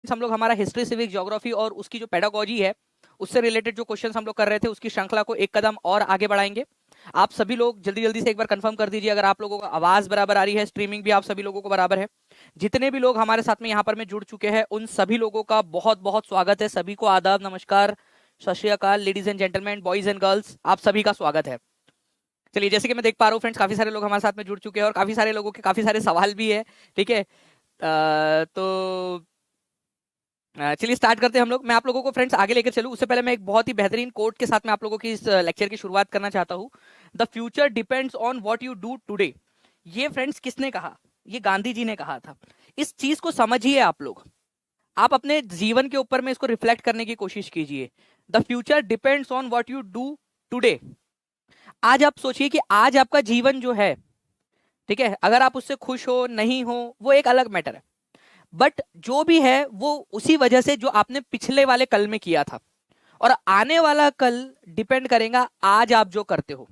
हम लोग हमारा हिस्ट्री, सिविक, ज्योग्राफी और उसकी जो पेडागोजी है उससे रिलेटेड जो क्वेश्चंस हम लोग कर रहे थे उसकी श्रृंखला को एक कदम और आगे बढ़ाएंगे। आप सभी लोग जल्दी जल्दी से एक बार कंफर्म कर दीजिए अगर आप लोगों को आवाज बराबर आ रही है, स्ट्रीमिंग भी आप सभी लोगों को बराबर है। जितने भी लोग हमारे साथ में यहाँ पर में जुड़ चुके हैं उन सभी लोगों का बहुत बहुत स्वागत है। सभी को आदाब, नमस्कार, सत श्री अकाल, ladies and gentleman, boys and girls, आप सभी का स्वागत है। चलिए, जैसे कि मैं देख पा रहा हूँ फ्रेंड्स, काफी सारे लोग हमारे साथ में जुड़ चुके हैं और काफी सारे लोगों के काफी सारे सवाल भी है। ठीक है, तो चलिए स्टार्ट करते हैं हम लोग। मैं आप लोगों को फ्रेंड्स आगे लेकर चलूं उससे पहले मैं एक बहुत ही बेहतरीन कोट के साथ में आप लोगों की इस लेक्चर की शुरुआत करना चाहता हूं। The future depends on what you do today. ये फ्रेंड्स किसने कहा? ये गांधी जी ने कहा था। इस चीज को समझिए आप लोग, आप अपने जीवन के ऊपर में इसको रिफ्लेक्ट करने की कोशिश कीजिए। The future depends on what you do today. आज आप सोचिए कि आज आपका जीवन जो है, ठीक है, अगर आप उससे खुश हो नहीं हो वो एक अलग मैटर है, बट जो भी है वो उसी वजह से जो आपने पिछले वाले कल में किया था। और आने वाला कल डिपेंड करेगा आज आप जो करते हो,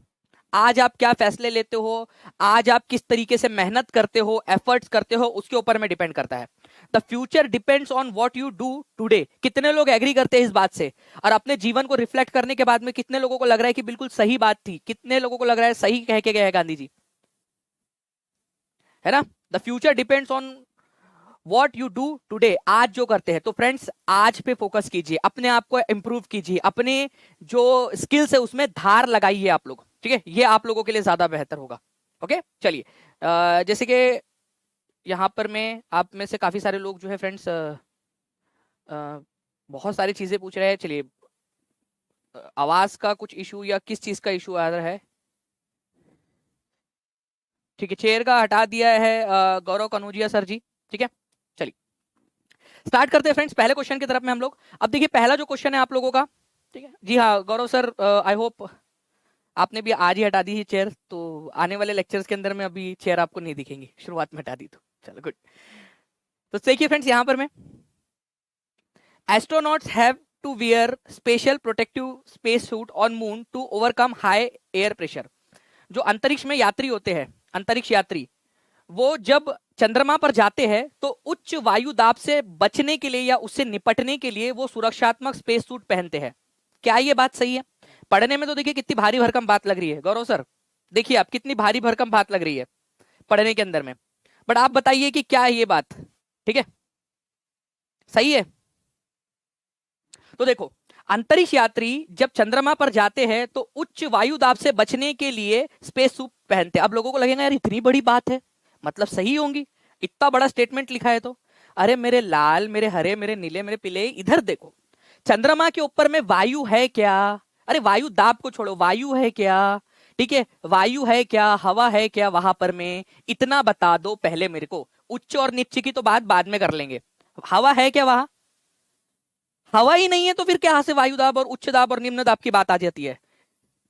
आज आप क्या फैसले लेते हो, आज आप किस तरीके से मेहनत करते हो, एफर्ट्स करते हो, उसके ऊपर में डिपेंड करता है। The future depends on what you do today. कितने लोग एग्री करते हैं इस बात से? और अपने जीवन को रिफ्लेक्ट करने के बाद में कितने लोगों को लग रहा है कि बिल्कुल सही बात थी? कितने लोगों को लग रहा है सही कह के गए हैं गांधी जी? है ना? The future depends on what you do today. आज जो करते हैं, तो फ्रेंड्स आज पे फोकस कीजिए, अपने आप को इंप्रूव कीजिए, अपने जो स्किल्स है उसमें धार लगाइए आप लोग। ठीक है, ये आप लोगों के लिए ज्यादा बेहतर होगा। ओके, चलिए, जैसे कि यहाँ पर मैं आप में से काफी सारे लोग जो है फ्रेंड्स बहुत सारी चीजें पूछ रहे हैं। चलिए, आवाज का कुछ इशू या किस चीज का इशू आ रहा है? ठीक है, चेयर का हटा दिया है गौरव कनौजिया सर जी। ठीक है, चलिए स्टार्ट करते हैं फ्रेंड्स पहले क्वेश्चन की तरफ में हम लोग। अब देखिए, पहला जो क्वेश्चन है आप लोगों का, ठीक है जी हाँ गौरव सर, आई होप आपने भी आज ही हटा दी है चेयर, तो आने वाले लेक्चर्स के अंदर में अभी चेयर आपको नहीं दिखेंगी, शुरुआत में हटा दी तो चलो गुड। तो देखिए फ्रेंड्स, यहाँ पर मैं, astronauts have to wear special protective space suit on moon to overcome high air pressure. जो अंतरिक्ष में यात्री होते हैं, अंतरिक्ष यात्री, वो जब चंद्रमा पर जाते हैं तो उच्च वायु दाब से बचने के लिए या उससे निपटने के लिए वो सुरक्षात्मक स्पेस सूट पहनते हैं। क्या ये बात सही है? पढ़ने में तो देखिए कितनी भारी भरकम बात लग रही है गौरव सर, देखिए आप कितनी भारी भरकम बात लग रही है पढ़ने के अंदर में, बट आप बताइए कि क्या है ये बात? ठीक है, सही है? तो देखो, अंतरिक्ष यात्री जब चंद्रमा पर जाते हैं तो उच्च वायु दाब से बचने के लिए स्पेस सूट पहनते हैं। अब लोगों को लगेगा यार इतनी बड़ी बात है, मतलब सही होंगी, इतना बड़ा स्टेटमेंट लिखा है तो। अरे मेरे लाल, मेरे हरे, मेरे नीले, मेरे पीले, इधर देखो, चंद्रमा के ऊपर में वायु है क्या? अरे वायु दाब को छोड़ो, वायु है क्या? ठीक है, वायु है क्या, हवा है क्या वहां पर में? इतना बता दो पहले मेरे को। उच्च और नीच की तो बात बाद में कर लेंगे, हवा है क्या वहां? हवा ही नहीं है तो फिर क्या से वायु दाब और उच्च दाब और निम्न दाब की बात आ जाती है?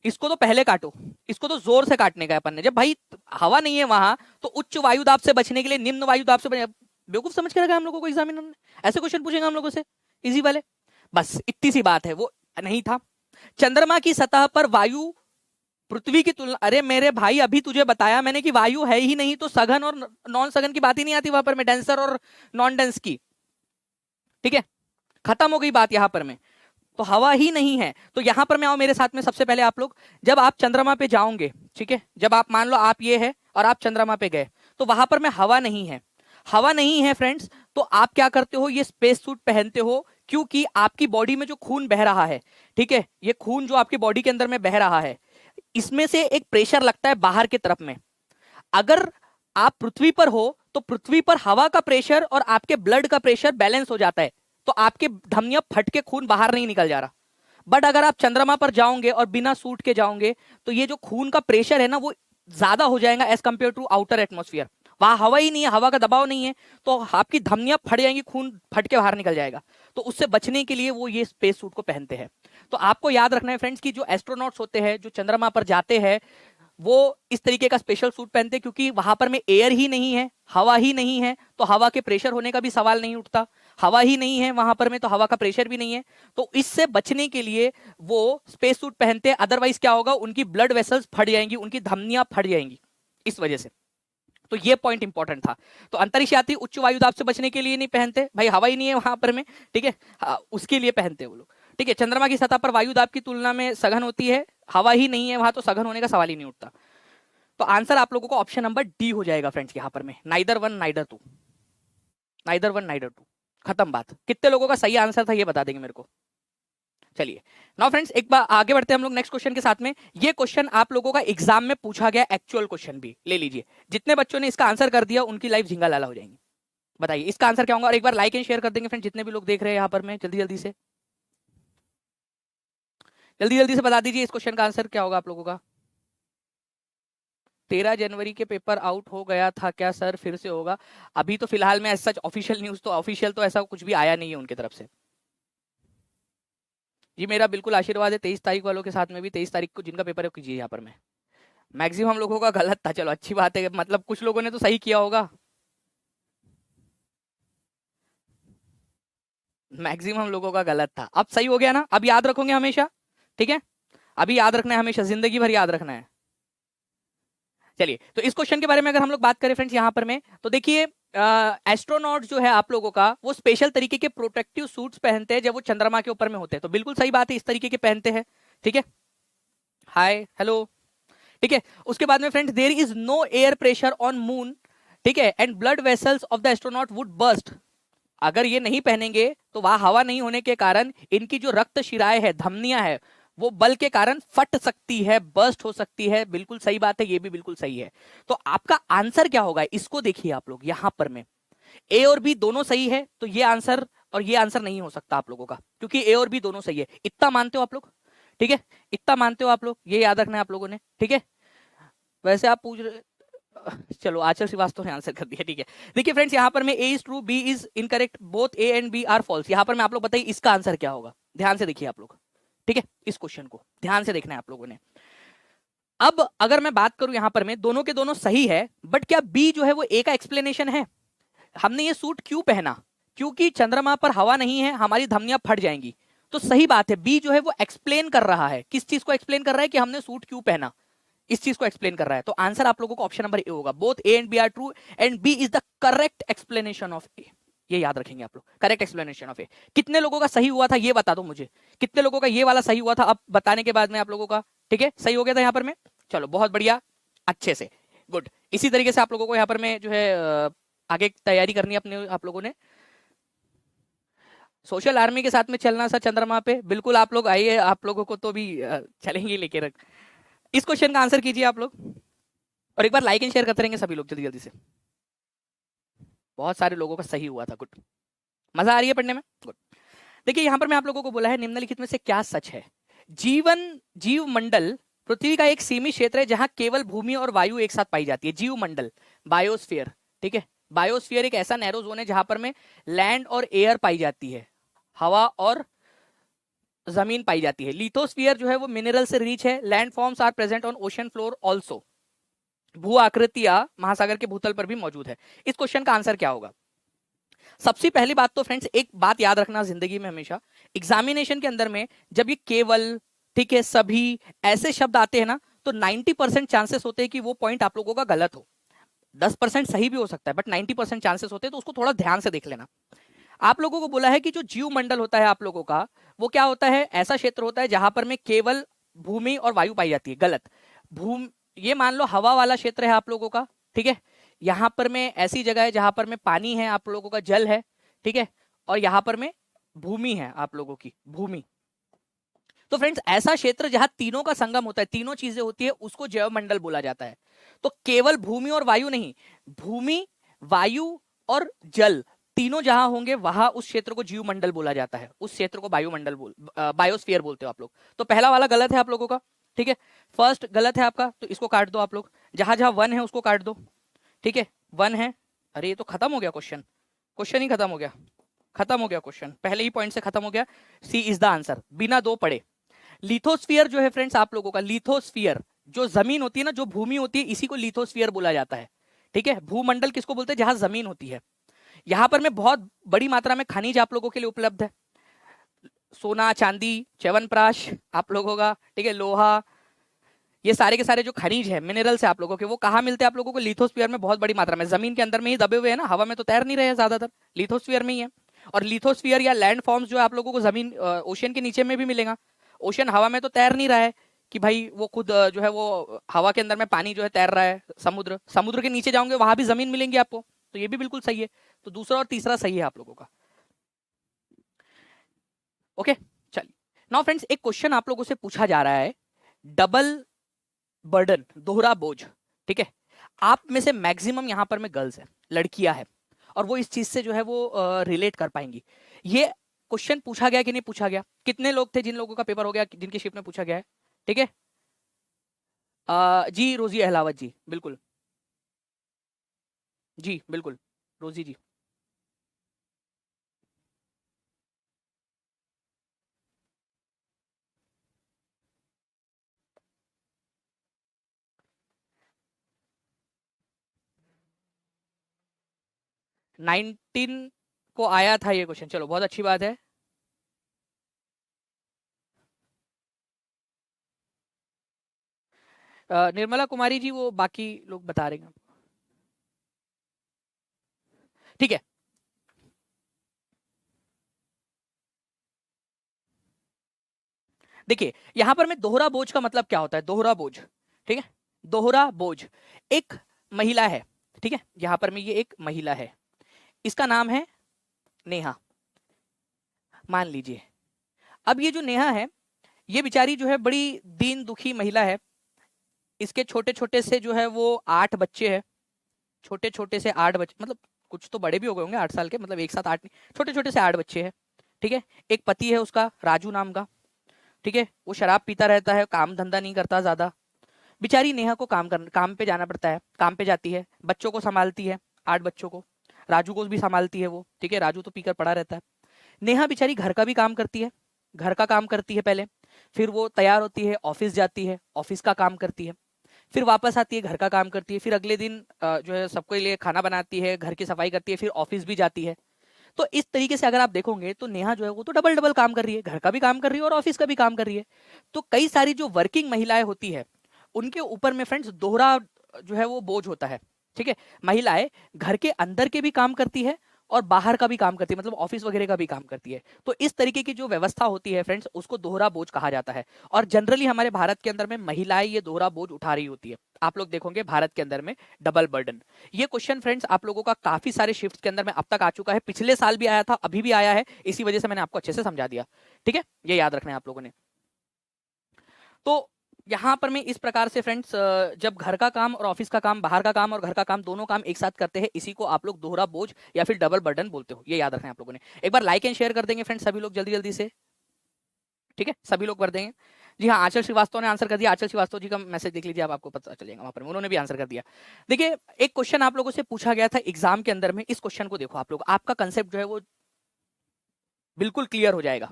इसको तो पहले काटो, इसको तो जोर से काटने का है अपन ने। जब भाई हवा नहीं है वहां तो उच्च वायु दाब से बचने के लिए निम्न वायु दाब से बेवकूफ समझ के रखा हम लोगों को एग्जामिनर ने। ऐसे क्वेश्चन पूछेंगे हम लोगों से, इजी वाले। बस इतनी सी बात है, वो नहीं था। चंद्रमा की सतह पर वायु पृथ्वी की तुलना, अरे मेरे भाई अभी तुझे बताया मैंने कि वायु है ही नहीं, तो सघन और नॉन सघन की बात ही नहीं आती वहां पर में, डेंसर और नॉन डेंस की। ठीक है, खत्म हो गई बात यहां पर में। तो हवा ही नहीं है, तो यहां पर मैं आओ मेरे साथ में। सबसे पहले आप लोग, जब आप चंद्रमा पे जाओगे, ठीक है, जब आप मान लो आप ये है और आप चंद्रमा पे गए, तो वहां पर में हवा नहीं है। हवा नहीं है फ्रेंड्स, तो आप क्या करते हो? ये स्पेस सूट पहनते हो, क्योंकि आपकी बॉडी में जो खून बह रहा है, ठीक है, ये खून जो आपकी बॉडी के अंदर में बह रहा है, इसमें से एक प्रेशर लगता है बाहर की तरफ में। अगर आप पृथ्वी पर हो तो पृथ्वी पर हवा का प्रेशर और आपके ब्लड का प्रेशर बैलेंस हो जाता है, तो आपके धमनियां फट के खून बाहर नहीं निकल जा रहा। बट अगर आप चंद्रमा पर जाओगे और बिना सूट के जाओगे तो ये जो खून का प्रेशर है ना वो ज्यादा हो जाएगा as compare to outer atmosphere. वहां हवा ही नहीं है, हवा का दबाव नहीं है, तो आपकी धमनियां फट जाएंगी, खून फट के बाहर निकल जाएगा। तो उससे बचने के लिए वो ये स्पेस सूट को पहनते हैं। तो आपको याद रखना है फ्रेंड्स कि जो एस्ट्रोनॉट्स होते हैं, जो चंद्रमा पर जाते हैं, वो इस तरीके का स्पेशल सूट पहनते हैं, क्योंकि वहां पर में एयर ही नहीं है, हवा ही नहीं है, तो हवा के प्रेशर होने का भी सवाल नहीं उठता। हवा ही नहीं है वहां पर में, तो हवा का प्रेशर भी नहीं है, तो इससे बचने के लिए वो स्पेस सूट पहनते हैं। अदरवाइज क्या होगा? उनकी ब्लड वेसल्स फट जाएंगी, उनकी धमनियां फट जाएंगी इस वजह से। तो ये पॉइंट इंपॉर्टेंट था। तो अंतरिक्ष यात्री उच्च वायु दाब से बचने के लिए नहीं पहनते, भाई हवा ही नहीं है वहां पर में, ठीक है, उसके लिए पहनते वो लोग, ठीक है। चंद्रमा की सतह पर वायु दाब की तुलना में सघन होती है, हवा ही नहीं है वहां, तो सघन होने का सवाल ही नहीं उठता। तो आंसर आप लोगों को ऑप्शन नंबर डी हो जाएगा फ्रेंड्स यहाँ पर में, neither one neither two, neither one neither two, खत्म बात। कितने लोगों का सही आंसर था ये बता देंगे मेरे को। चलिए नाउ फ्रेंड्स एक बार आगे बढ़ते हैं हम लोग नेक्स्ट क्वेश्चन के साथ में। ये क्वेश्चन आप लोगों का एग्जाम में पूछा गया एक्चुअल क्वेश्चन भी ले लीजिए। जितने बच्चों ने इसका आंसर कर दिया उनकी लाइफ झिंगा लाला हो जाएंगी। बताइए इसका आंसर क्या होगा, और एक बार लाइक एंड शेयर कर देंगे फ्रेंड्स जितने भी लोग देख रहे हैं यहाँ पर में, जल्दी जल्दी से बता दीजिए इस क्वेश्चन का आंसर क्या होगा आप लोगों का। 13 जनवरी के पेपर आउट हो गया था क्या सर, फिर से होगा? अभी तो फिलहाल में सच ऑफिशियल न्यूज तो ऑफिशियल तो ऐसा कुछ भी आया नहीं है उनकी तरफ से जी। मेरा बिल्कुल आशीर्वाद है 23 तारीख वालों के साथ में भी, 23 तारीख को जिनका पेपर है कीजिए यहाँ पर में। मैक्सिमम लोगों का गलत था, चलो अच्छी बात है, मतलब कुछ लोगों ने तो सही किया होगा, मैक्सिमम लोगों का गलत था। अब सही हो गया ना, अब याद रखोगे हमेशा, ठीक है, अभी याद रखना है हमेशा, जिंदगी भर याद रखना है। चलिए तो इस क्वेश्चन के बारे में अगर हम लोग बात करें फ्रेंड्स यहाँ पर में, तो देखिए एस्ट्रोनॉट जो है आप लोगों का वो स्पेशल तरीके के प्रोटेक्टिव सूट्स पहनते हैं जब वो चंद्रमा के ऊपर में होते हैं, तो बिल्कुल सही बात है, इस तरीके के पहनते हैं, ठीक है। हाय हेलो, ठीक है। उसके बाद में friends there is no air pressure on moon, ठीक है, and blood vessels of the astronaut would burst. अगर ये नहीं पहनेंगे तो वहां हवा नहीं होने के कारण इनकी जो रक्त शिराएं है, धमनियां है, वो बल के कारण फट सकती है, बर्स्ट हो सकती है। बिल्कुल सही बात है, ये भी बिल्कुल सही है। तो आपका आंसर क्या होगा इसको देखिए आप लोग यहां पर में, ए और बी दोनों सही है, तो ये आंसर और ये आंसर नहीं हो सकता आप लोगों का, क्योंकि ए और बी दोनों सही है। इतना मानते हो आप लोग, ठीक है, इतना मानते हो आप लोग, ये याद रखना है आप लोगों ने, ठीक है। वैसे आप पूछ रहे, चलो आचल श्रीवास्तव ने आंसर कर दिया, ठीक है। देखिए फ्रेंड्स यहाँ पर में A is true B is incorrect, both A and B are false. यहाँ पर मैं आप लोग बताइए इसका आंसर क्या होगा, ध्यान से देखिए आप लोग, ठीक है, इस क्वेश्चन को ध्यान से देखना है आप लोगों ने। अब अगर मैं बात करूं यहां पर में, दोनों के दोनों सही है, बट क्या बी जो है वो ए का एक्सप्लेनेशन है? हमने ये सूट क्यों पहना, क्योंकि चंद्रमा पर हवा नहीं है, हमारी धमनियां फट जाएंगी। तो सही बात है, बी जो है वो एक्सप्लेन कर रहा है, किस चीज को एक्सप्लेन कर रहा है कि हमने सूट क्यों पहना, इस चीज को एक्सप्लेन कर रहा है। तो आंसर आप लोगों को ऑप्शन नंबर ए होगा, both A and B are true and B is the correct explanation of A. ये याद रखेंगे आप लोग, करेक्ट एक्सप्लेनेशन ऑफ ए। कितने लोगों का सही हुआ था ये बता दो मुझे, कितने लोगों का ये वाला सही हुआ था, अब बताने के बाद में आप लोगों का, ठीक है, सही हो गया था यहाँ पर में। चलो बहुत बढ़िया, अच्छे से, गुड। इसी तरीके से आप लोगों को यहाँ पर में जो है आगे तैयारी करनी है अपने आप लोगों ने। सोशल आर्मी के साथ में चलना सा चंद्रमा पे, बिल्कुल आप लोग आइए, आप लोगों को तो भी चलेंगे लेके रख। इस क्वेश्चन का आंसर कीजिए आप लोग, और एक बार लाइक एंड शेयर करते रहेंगे सभी लोग जल्दी जल्दी से। बहुत सारे लोगों का सही हुआ था, गुड, मजा आ रही है पढ़ने में, गुड। देखिए यहां पर मैं आप लोगों को बोला है निम्नलिखित में से क्या सच है। जीव मंडल पृथ्वी का एक सीमित क्षेत्र है जहां केवल भूमि और वायु एक साथ पाई जाती है। जीव मंडल, बायोस्फीयर, ठीक है, बायोस्फीयर एक ऐसा नैरो जोन है जहां पर में लैंड और एयर पाई जाती है, हवा और जमीन पाई जाती है। लिथोस्फीयर जो है वो मिनरल से रिच है। Land forms are present on ocean floor also, भू आकृतियां महासागर के भूतल पर भी मौजूद है। इस क्वेश्चन का आंसर क्या होगा? सबसे पहली बात तो फ्रेंड्स एक बात याद रखना जिंदगी में हमेशा, एग्जामिनेशन के अंदर में जब ये केवल, ठीक है, सभी ऐसे शब्द आते हैं ना, तो 90% चांसेस होते हैं कि वो पॉइंट आप लोगों का गलत हो। 10% सही भी हो सकता है, बट 90% चांसेस होते हैं, तो उसको थोड़ा ध्यान से देख लेना। आप लोगों को बोला है कि जो जीव मंडल होता है आप लोगों का, वो क्या होता है, ऐसा क्षेत्र होता है जहां पर में केवल भूमि और वायु पाई जाती है। गलत। ये मान लो हवा वाला क्षेत्र है आप लोगों का, ठीक है, यहां पर में ऐसी जगह है जहां पर में पानी है आप लोगों का, जल है, ठीक है, और यहां पर में भूमि है आप लोगों की, भूमि। तो फ्रेंड्स ऐसा क्षेत्र जहां तीनों का संगम होता है, तीनों चीजें होती है, उसको जैव मंडल बोला जाता है। तो केवल भूमि और वायु नहीं, भूमि, वायु और जल तीनों जहां होंगे वहां उस क्षेत्र को जीव मंडल बोला जाता है, उस क्षेत्र को वायुमंडल बायोस्फीयर बोलते हो आप लोग। तो पहला वाला गलत है आप लोगों का, ठीक है, फर्स्ट गलत है आपका, तो इसको काट दो आप लोग। जहां जहां वन है उसको काट दो, ठीक है, वन है। अरे ये तो खत्म हो गया क्वेश्चन, क्वेश्चन ही खत्म हो गया, खत्म हो गया क्वेश्चन, पहले ही पॉइंट से खत्म हो गया। सी इज द आंसर, बिना दो पढ़े। लिथोस्फीयर जो है फ्रेंड्स आप लोगों का, लिथोस्फीयर जो जमीन होती है ना, जो भूमि होती है, इसी को लिथोस्फीयर बोला जाता है, ठीक है। भूमंडल किसको बोलते हैं, जहां जमीन होती है। यहां पर में बहुत बड़ी मात्रा में खनिज आप लोगों के लिए उपलब्ध है, सोना, चांदी, च्यवनप्राश आप लोगों का, ठीक है, लोहा, ये सारे के सारे जो खनिज है, मिनरल्स है आप लोगों के, वो कहाँ मिलते हैं आप लोगों को? लिथोस्फीयर में बहुत बड़ी मात्रा में, जमीन के अंदर में ही दबे हुए हैं ना, हवा में तो तैर नहीं रहे हैं ज्यादातर, लिथोस्फीयर में ही है। और लिथोस्फीयर या लैंड फॉर्म्स जो है आप लोगों को जमीन ओशियन के नीचे में भी मिलेगा। ओशियन हवा में तो तैर नहीं रहा है कि भाई वो खुद जो है वो हवा के अंदर में पानी जो है तैर रहा है। समुद्र, समुद्र के नीचे जाओगे वहां भी जमीन मिलेंगी आपको, तो ये भी बिल्कुल सही है। तो दूसरा और तीसरा सही है आप लोगों का। ओके, चलिए नाउ फ्रेंड्स, एक क्वेश्चन आप लोगों से पूछा जा रहा है, डबल बर्डन, दोहरा बोझ, ठीक है। आप में से मैक्सिमम यहाँ पर में गर्ल्स है, लड़कियां हैं, और वो इस चीज से जो है वो रिलेट कर पाएंगी। ये क्वेश्चन पूछा गया कि नहीं पूछा गया? कितने लोग थे जिन लोगों का पेपर हो गया, जिनकी शिफ्ट में पूछा गया है? ठीक है, जी रोजी अहलावत जी, बिल्कुल जी, बिल्कुल रोजी जी। नाइनटीन को आया था ये क्वेश्चन, चलो बहुत अच्छी बात है। निर्मला कुमारी जी, वो बाकी लोग बता रहे हैं, ठीक है। देखिए यहां पर में दोहरा बोझ का मतलब क्या होता है, दोहरा बोझ, ठीक है। दोहरा बोझ, एक महिला है, ठीक है, यहां पर में ये एक महिला है, इसका नाम है नेहा, मान लीजिए। अब ये जो नेहा है, ये बेचारी जो है बड़ी दीन दुखी महिला है। इसके छोटे छोटे से जो है वो 8 बच्चे हैं, छोटे छोटे से 8 बच्चे, मतलब कुछ तो बड़े भी हो गए होंगे 8 साल के, मतलब एक साथ 8 नहीं, छोटे छोटे से 8 बच्चे हैं, ठीक है। एक पति है उसका राजू नाम का, ठीक है, वो शराब पीता रहता है, काम धंधा नहीं करता ज्यादा। बेचारी नेहा को काम पे जाना पड़ता है, काम पे जाती है, बच्चों को संभालती है, 8 बच्चों को, राजू को भी संभालती है वो, ठीक है, राजू तो पीकर पड़ा रहता है। नेहा बेचारी घर का भी काम करती है, घर का काम करती है पहले, फिर वो तैयार होती है, ऑफिस जाती है, ऑफिस का काम करती है, फिर वापस आती है, घर का काम करती है, फिर अगले दिन जो है सबके लिए खाना बनाती है, घर की सफाई करती है, फिर ऑफिस भी जाती है। तो इस तरीके से अगर आप देखोगे तो नेहा जो है वो तो डबल डबल काम कर रही है, घर का भी काम कर रही है और ऑफिस का भी काम कर रही है। तो कई सारी जो वर्किंग महिलाएं होती है, उनके ऊपर में फ्रेंड्स दोहरा जो है वो बोझ होता है, ठीक है। महिलाएं घर के अंदर के भी काम करती है और बाहर का भी काम करती है, मतलब ऑफिस वगैरह का भी काम करती है। तो इस तरीके की जो व्यवस्था होती है फ्रेंड्स, उसको दोहरा बोझ कहा जाता है। और जनरली हमारे भारत के अंदर में महिलाएं ये दोहरा बोझ उठा रही होती है। आप लोग देखोगे भारत के अंदर में डबल बर्डन, ये क्वेश्चन फ्रेंड्स आप लोगों का काफी सारे शिफ्ट के अंदर में अब तक आ चुका है, पिछले साल भी आया था, अभी भी आया है, इसी वजह से मैंने आपको अच्छे से समझा दिया, ठीक है। ये याद रखना है आप लोगों ने। तो यहाँ पर मैं इस प्रकार से फ्रेंड्स, जब घर का काम और ऑफिस का काम, बाहर का काम और घर का काम, दोनों काम एक साथ करते हैं, इसी को आप लोग दोहरा बोझ या फिर डबल बर्डन बोलते हो, ये याद रखना है आप लोगों ने। एक बार लाइक एंड शेयर कर देंगे फ्रेंड्स सभी लोग जल्दी जल्दी से, ठीक है, सभी लोग कर देंगे। जी हाँ, आंचल श्रीवास्तव ने आंसर कर दिया, आंचल श्रीवास्तव जी का मैसेज देख लीजिए आप, आपको पता चल जाएगा वहां पर, उन्होंने भी आंसर कर दिया। देखिए एक क्वेश्चन आप लोगों से पूछा गया था एग्जाम के अंदर में, इस क्वेश्चन को देखो आप लोग, आपका कंसेप्ट जो है वो बिल्कुल क्लियर हो जाएगा,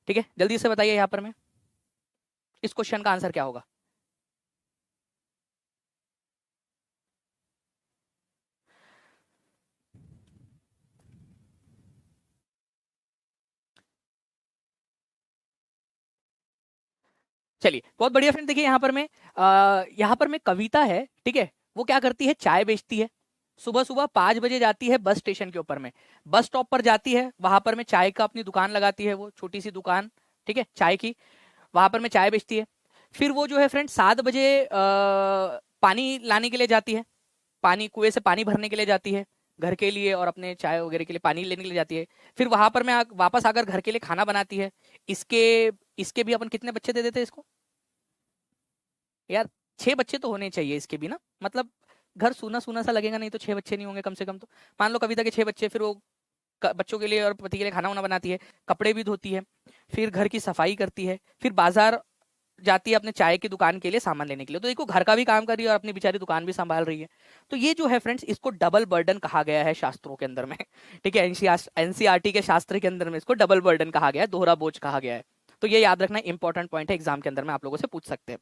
ठीक है। जल्दी से बताइए यहाँ पर में इस क्वेश्चन का आंसर क्या होगा? चलिए बहुत बढ़िया फ्रेंड, देखिए यहाँ पर में कविता है, ठीक है, वो क्या करती है, चाय बेचती है। सुबह सुबह 5 बजे जाती है बस स्टेशन के ऊपर में, बस स्टॉप पर जाती है, वहां पर में चाय का अपनी दुकान लगाती है, वो छोटी सी दुकान, ठीक है, चाय की, वहां पर में चाय बेचती है। फिर वो जो है फ्रेंड 7 बजे पानी लाने के लिए जाती है, पानी कुएं से पानी भरने के लिए जाती है, घर के लिए और अपने चाय वगैरह के लिए पानी लेने के लिए जाती है। फिर वहां पर मैं वापस आकर घर के लिए खाना बनाती है। इसके इसके भी अपन कितने बच्चे दे देते हैं इसको यार? 6 बच्चे तो होने चाहिए इसके भी ना, मतलब घर सूना सूना सा लगेगा नहीं तो 6 बच्चे नहीं होंगे कम से कम तो। मान लो कविता के 6 बच्चे, फिर वो बच्चों के लिए और पति के लिए खाना वाना बनाती है, कपड़े भी धोती है, फिर घर की सफाई करती है, फिर बाजार जाती है अपने चाय की दुकान के लिए सामान लेने के लिए। तो देखो घर का भी काम कर रही है और अपनी बेचारी दुकान भी संभाल रही है। तो ये जो है फ्रेंड्स, इसको डबल बर्डन कहा गया है शास्त्रों के अंदर में, ठीक है, एनसीईआरटी के शास्त्र के अंदर में इसको डबल बर्डन कहा गया है, दोहरा बोझ कहा गया है। तो ये याद रखना इंपॉर्टेंट पॉइंट है, एग्जाम के अंदर में आप लोगों से पूछ सकते हैं।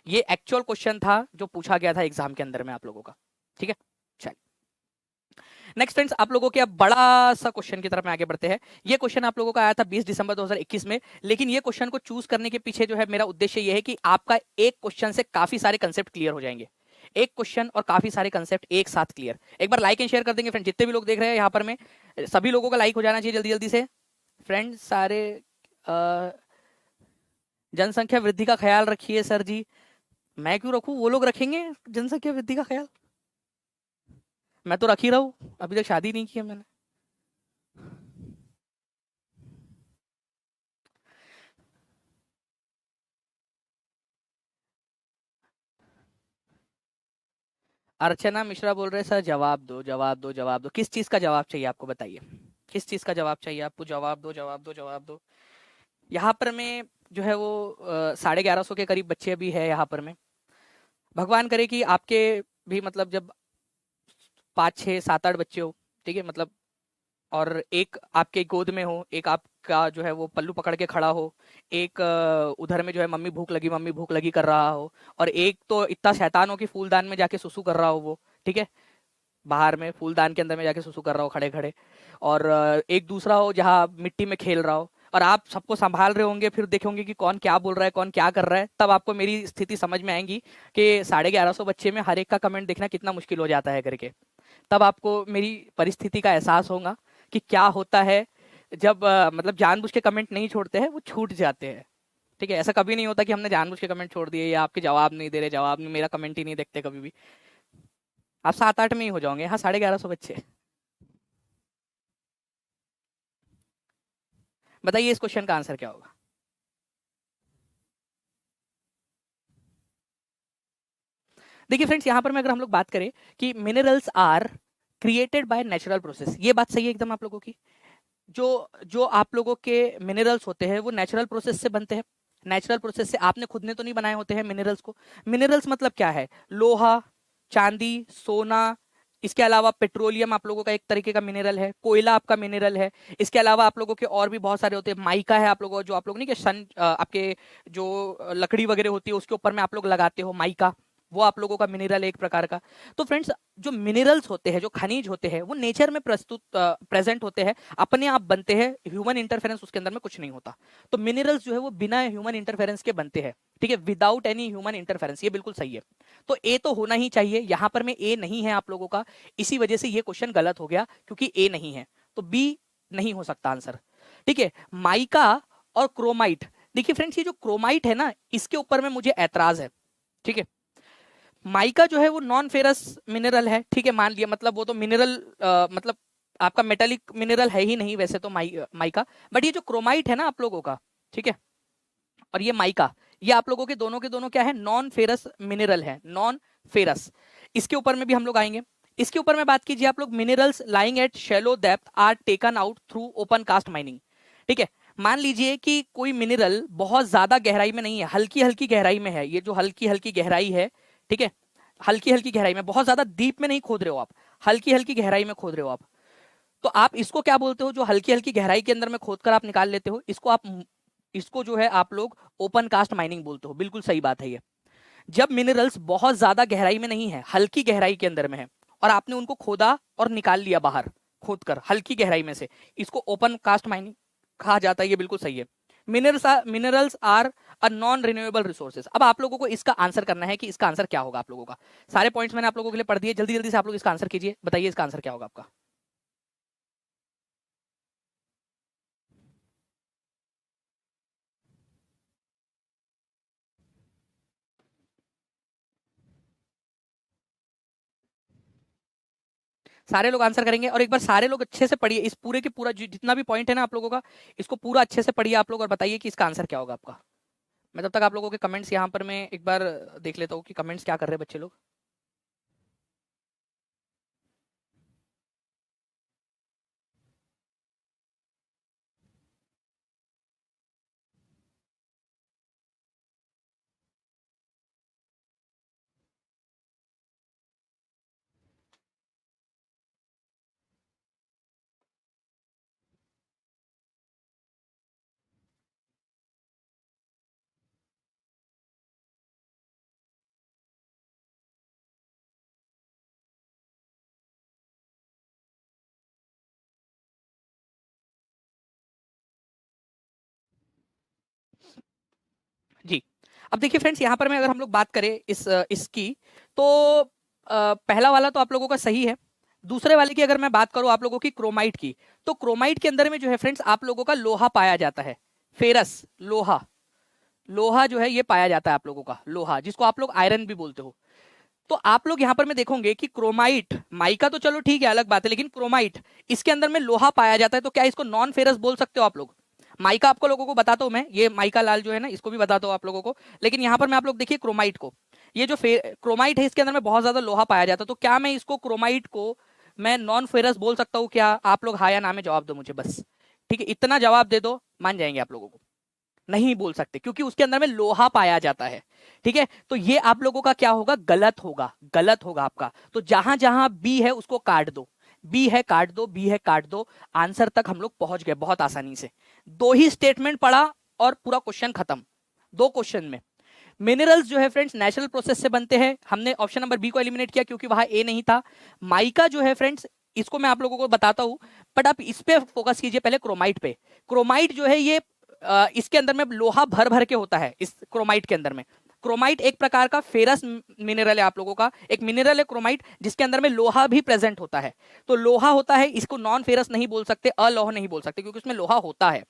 ये एक्चुअल क्वेश्चन था जो पूछा गया था एग्जाम के अंदर में आप लोगों का, ठीक है। चलिए नेक्स्ट फ्रेंड्स, आप लोगों के अब बड़ा सा क्वेश्चन की तरफ में आगे बढ़ते हैं। ये क्वेश्चन आप लोगों का आया था 20 दिसंबर 2021 में, लेकिन ये क्वेश्चन को चूज करने के पीछे जो है मेरा उद्देश्य ये है कि आपका एक क्वेश्चन से काफी सारे कंसेप्ट क्लियर हो जाएंगे। एक क्वेश्चन और काफी सारे कंसेप्ट एक साथ क्लियर। एक बार लाइक एंड शेयर कर देंगे फ्रेंड, जितने भी लोग देख रहे हैं यहाँ पर में, सभी लोगों का लाइक हो जाना चाहिए जल्दी जल्दी से फ्रेंड सारे। जनसंख्या वृद्धि का ख्याल रखिए सर जी। मैं क्यों रखूं, वो लोग रखेंगे जनसंख्या वृद्धि का ख्याल। मैं तो रख ही रहा हूं, अभी तक शादी नहीं की है मैंने। अर्चना मिश्रा बोल रहे सर जवाब दो जवाब दो जवाब दो। किस चीज का जवाब चाहिए आपको, बताइए किस चीज का जवाब चाहिए आपको? जवाब दो जवाब दो जवाब दो। यहाँ पर में जो है वो 1150 के करीब बच्चे भी है यहाँ पर में। भगवान करे कि आपके भी मतलब जब 5 6 7 8 बच्चे हो, ठीक है मतलब, और एक आपके गोद में हो, एक आपका जो है वो पल्लू पकड़ के खड़ा हो, एक उधर में जो है मम्मी भूख लगी कर रहा हो, और एक तो इतना शैतान हो कि फूलदान में जाके सुसु कर रहा हो वो, ठीक है, बाहर में फूलदान के अंदर में जाके सुसु कर रहा हो खड़े खड़े, और एक दूसरा हो जहाँ मिट्टी में खेल रहा हो, और आप सबको संभाल रहे होंगे, फिर देखेंगे कि कौन क्या बोल रहा है कौन क्या कर रहा है, तब आपको मेरी स्थिति समझ में आएगी कि 1150 बच्चे में हर एक का कमेंट देखना कितना मुश्किल हो जाता है करके। तब आपको मेरी परिस्थिति का एहसास होगा कि क्या होता है जब मतलब जानबूझ के कमेंट नहीं छोड़ते हैं, वो छूट जाते हैं। ठीक है, ऐसा कभी नहीं होता कि हमने जानबूझ के कमेंट छोड़ दिए या आपके जवाब नहीं दे रहे, जवाब नहीं, मेरा कमेंट ही नहीं देखते कभी भी। आप 7 8 में ही हो जाओगे, हाँ 1150 बच्चे। बताइए इस क्वेश्चन का आंसर क्या होगा? देखिए फ्रेंड्स, यहाँ पर मैं अगर हम लोग बात करें कि minerals are created by natural process, ये बात सही है एकदम आप लोगों की। जो जो आप लोगों के मिनरल्स होते हैं वो नेचुरल प्रोसेस से बनते हैं। नेचुरल प्रोसेस से आपने खुद ने तो नहीं बनाए होते हैं मिनरल्स को। मिनरल्स मतलब क्या है? लोहा, चांदी, सोना, इसके अलावा पेट्रोलियम आप लोगों का एक तरीके का मिनरल है, कोयला आपका मिनरल है। इसके अलावा आप लोगों के और भी बहुत सारे होते हैं। माइका है आप लोगों, जो आप लोग नहीं कि सन आपके जो लकड़ी वगैरह होती है उसके ऊपर में आप लोग लगाते हो माइका, वो आप लोगों का मिनरल है एक प्रकार का। तो फ्रेंड्स, जो मिनरल्स होते हैं, जो खनिज होते हैं, वो नेचर में प्रस्तुत प्रेजेंट होते हैं, अपने आप बनते हैं, ह्यूमन इंटरफेरेंस उसके अंदर में कुछ नहीं होता। तो मिनरल्स जो है वो बिना ह्यूमन इंटरफेरेंस के बनते हैं, ठीक है, विदाउट एनी ह्यूमन इंटरफेरेंस, ये बिल्कुल सही है। तो ए तो होना ही चाहिए, यहां पर में ए नहीं है आप लोगों का, इसी वजह से ये क्वेश्चन गलत हो गया, क्योंकि ए नहीं है, तो बी नहीं हो सकता आंसर। ठीक है, माइका और क्रोमाइट। देखिए फ्रेंड्स, ये जो क्रोमाइट है ना, इसके ऊपर में मुझे ऐतराज है। ठीक है, माइका जो है वो नॉन फेरस मिनरल है, ठीक है, मान लिया, मतलब वो तो मिनरल मतलब आपका मेटेलिक मिनरल है ही नहीं वैसे तो माइका। बट ये जो क्रोमाइट है ना आप लोगों का, ठीक है, और ये माइका, ये आप लोगों के दोनों क्या है? नॉन फेरस मिनरल है, नॉन फेरस। इसके ऊपर में भी हम लोग आएंगे। इसके ऊपर में बात कीजिए आप लोग, minerals lying at shallow depth are taken out through open cast mining. ठीक है, मान लीजिए कि कोई मिनरल बहुत ज्यादा गहराई में नहीं है, हल्की हल्की गहराई में है, ये जो हल्की हल्की गहराई है, ठीक है, हल्की हल्की गहराई में, बहुत ज्यादा डीप में नहीं खोद रहे हो आप, हल्की हल्की गहराई में खोद रहे हो आप, तो आप इसको क्या बोलते हो? जो हल्की हल्की गहराई के अंदर में खोदकर आप निकाल लेते हो, इसको आप, इसको जो है आप लोग ओपन कास्ट माइनिंग बोलते हो। बिल्कुल सही बात है ये। जब मिनरल्स बहुत ज्यादा गहराई में नहीं है, हल्की गहराई के अंदर में है, और आपने उनको खोदा और निकाल लिया बाहर, खोद कर हल्की गहराई में से, इसको ओपन कास्ट माइनिंग कहा जाता है, ये बिल्कुल सही है। Minerals are a non renewable resources. अब आप लोगों को इसका आंसर करना है कि इसका आंसर क्या होगा आप लोगों का। सारे पॉइंट्स मैंने आप लोगों के लिए पढ़ दिए, जल्दी जल्दी से आप लोग इसका आंसर कीजिए, बताइए इसका आंसर क्या होगा आपका। सारे लोग आंसर करेंगे, और एक बार सारे लोग अच्छे से पढ़िए, इस पूरे के पूरा जितना भी पॉइंट है ना आप लोगों का, इसको पूरा अच्छे से पढ़िए आप लोग, और बताइए कि इसका आंसर क्या होगा आपका। मैं तब तक आप लोगों के कमेंट्स यहाँ पर मैं एक बार देख लेता हूँ कि कमेंट्स क्या कर रहे हैं बच्चे लोग। जी। अब देखिए फ्रेंड्स, यहाँ पर मैं अगर हम लोग बात करें इसकी, तो पहला वाला तो आप लोगों का सही है। दूसरे वाले की अगर मैं बात करूं आप लोगों की क्रोमाइट की, तो क्रोमाइट के अंदर में जो है फ्रेंड्स आप लोगों का लोहा पाया जाता है। फेरस, लोहा, लोहा जो है ये पाया जाता है आप लोगों का, लोहा जिसको आप लोग आयरन भी बोलते हो। तो आप लोग यहाँ पर मैं देखोगे कि क्रोमाइट, माइका तो चलो ठीक है अलग बात है, लेकिन क्रोमाइट इसके अंदर में लोहा पाया जाता है, तो क्या इसको नॉन फेरस बोल सकते हो आप लोग? माइका आपको लोगों को बताता हूं मैं, ये माइका लाल जो है ना इसको भी बताता हूं आप लोगों को, लेकिन यहाँ पर मैं आप लोग देखिए क्रोमाइट को, ये जो क्रोमाइट है इसके अंदर में बहुत ज्यादा लोहा पाया जाता है, तो क्या मैं इसको क्रोमाइट को मैं नॉन फेरस बोल सकता हूँ क्या? आप लोग हाँ या ना में जवाब दो मुझे बस। ठीक है, इतना जवाब दे दो, मान जाएंगे आप लोगों को। नहीं बोल सकते क्योंकि उसके अंदर में लोहा पाया जाता है। ठीक है, तो ये आप लोगों का क्या होगा? गलत होगा, गलत होगा आपका। तो जहां जहां बी है उसको काट दो, बी है काट दो, बी है काट दो। आंसर तक हम लोग पहुंच गए बहुत आसानी से। दो ही स्टेटमेंट पढ़ा और पूरा क्वेश्चन खत्म, दो क्वेश्चन में। मिनरल्स जो है फ्रेंड्स नेचुरल प्रोसेस से बनते हैं, हमने ऑप्शन नंबर बी को एलिमिनेट किया क्योंकि वहां ए नहीं था। माइका जो है फ्रेंड्स, इसको मैं आप लोगों को बताता हूं, बट आप इस पे फोकस कीजिए पहले, क्रोमाइट पे। क्रोमाइट जो है ये इसके अंदर में लोहा भर भर के होता है इस क्रोमाइट के अंदर में। क्रोमाइट एक प्रकार का फेरस मिनरल है, आप लोगों का एक मिनरल है क्रोमाइट, जिसके अंदर में लोहा भी प्रेजेंट होता है। तो लोहा होता है, इसको नॉन फेरस नहीं बोल सकते, अलोह नहीं बोल सकते, क्योंकि उसमें लोहा होता है।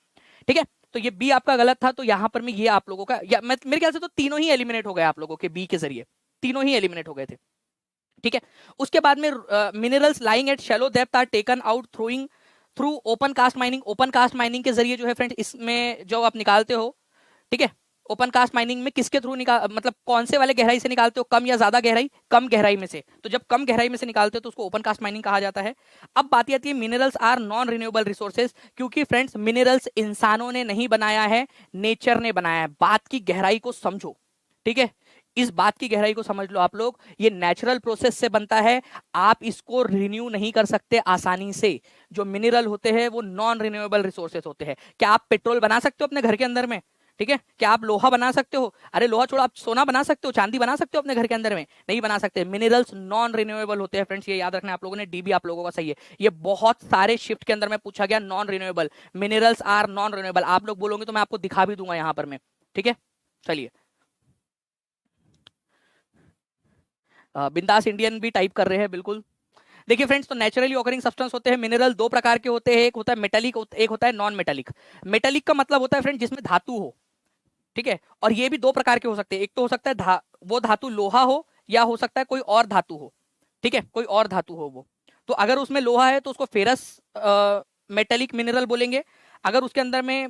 ठीक है, तो ये बी आपका गलत था, तो यहां पर में ये आप लोगों का, या मेरे ख्याल से तो तीनों ही एलिमिनेट हो गए आप लोगों के बी के जरिए, तीनों ही एलिमिनेट हो गए थे। ठीक है, उसके बाद में minerals lying at shallow depth are taken out through open cast mining. Open cast mining के जरिए जो है फ्रेंड्स इसमें जो आप निकालते हो, ठीक है, ओपन कास्ट माइनिंग में किसके थ्रू निकाल, मतलब कौन से वाले गहराई से निकालते हो? कम या ज्यादा गहराई? कम गहराई में से। तो जब कम गहराई में से निकालते हो तो उसको ओपन कास्ट माइनिंग कहा जाता है। अब बात आती है minerals are non renewable resources, क्योंकि फ्रेंड्स मिनरल्स इंसानों ने नहीं बनाया है, नेचर ने बनाया है। बात की गहराई को समझो, ठीक है, इस बात की गहराई को समझ लो आप लोग। ये नेचुरल प्रोसेस से बनता है, आप इसको रिन्यू नहीं कर सकते आसानी से। जो मिनरल होते हैं वो नॉन रिन्यूएबल रिसोर्सेज होते हैं। क्या आप पेट्रोल बना सकते हो अपने घर के अंदर में? ठीक है, क्या आप लोहा बना सकते हो? अरे लोहा छोड़ो, आप सोना बना सकते हो, चांदी बना सकते हो अपने घर के अंदर में? नहीं बना सकते। मिनरल्स नॉन रिन्यूएबल होते हैं फ्रेंड्स, ये याद रखना आप लोगों ने। डी भी आप लोगों का सही है, ये बहुत सारे शिफ्ट के अंदर में पूछा गया, non renewable. Minerals are non renewable, आप लोग बोलोगे तो मैं आपको दिखा भी दूंगा यहाँ पर मैं। ठीक है, चलिए, बिंदास इंडियन भी टाइप कर रहे हैं, बिल्कुल। देखिए फ्रेंड्स, तो नेचुरली ऑकरिंग सब्सटेंस होते हैं मिनरल, दो प्रकार के होते हैं, एक होता है मेटालिक, एक होता है नॉन मेटालिक। मेटालिक का मतलब होता है फ्रेंड जिसमें धातु हो, ठीक है, और ये भी दो प्रकार के हो सकते हैं। एक तो हो सकता है वो धातु लोहा हो, या हो सकता है कोई और धातु हो। ठीक है, कोई और धातु हो वो। तो अगर उसमें लोहा है तो उसको फेरस मेटेलिक मिनरल बोलेंगे। अगर उसके अंदर में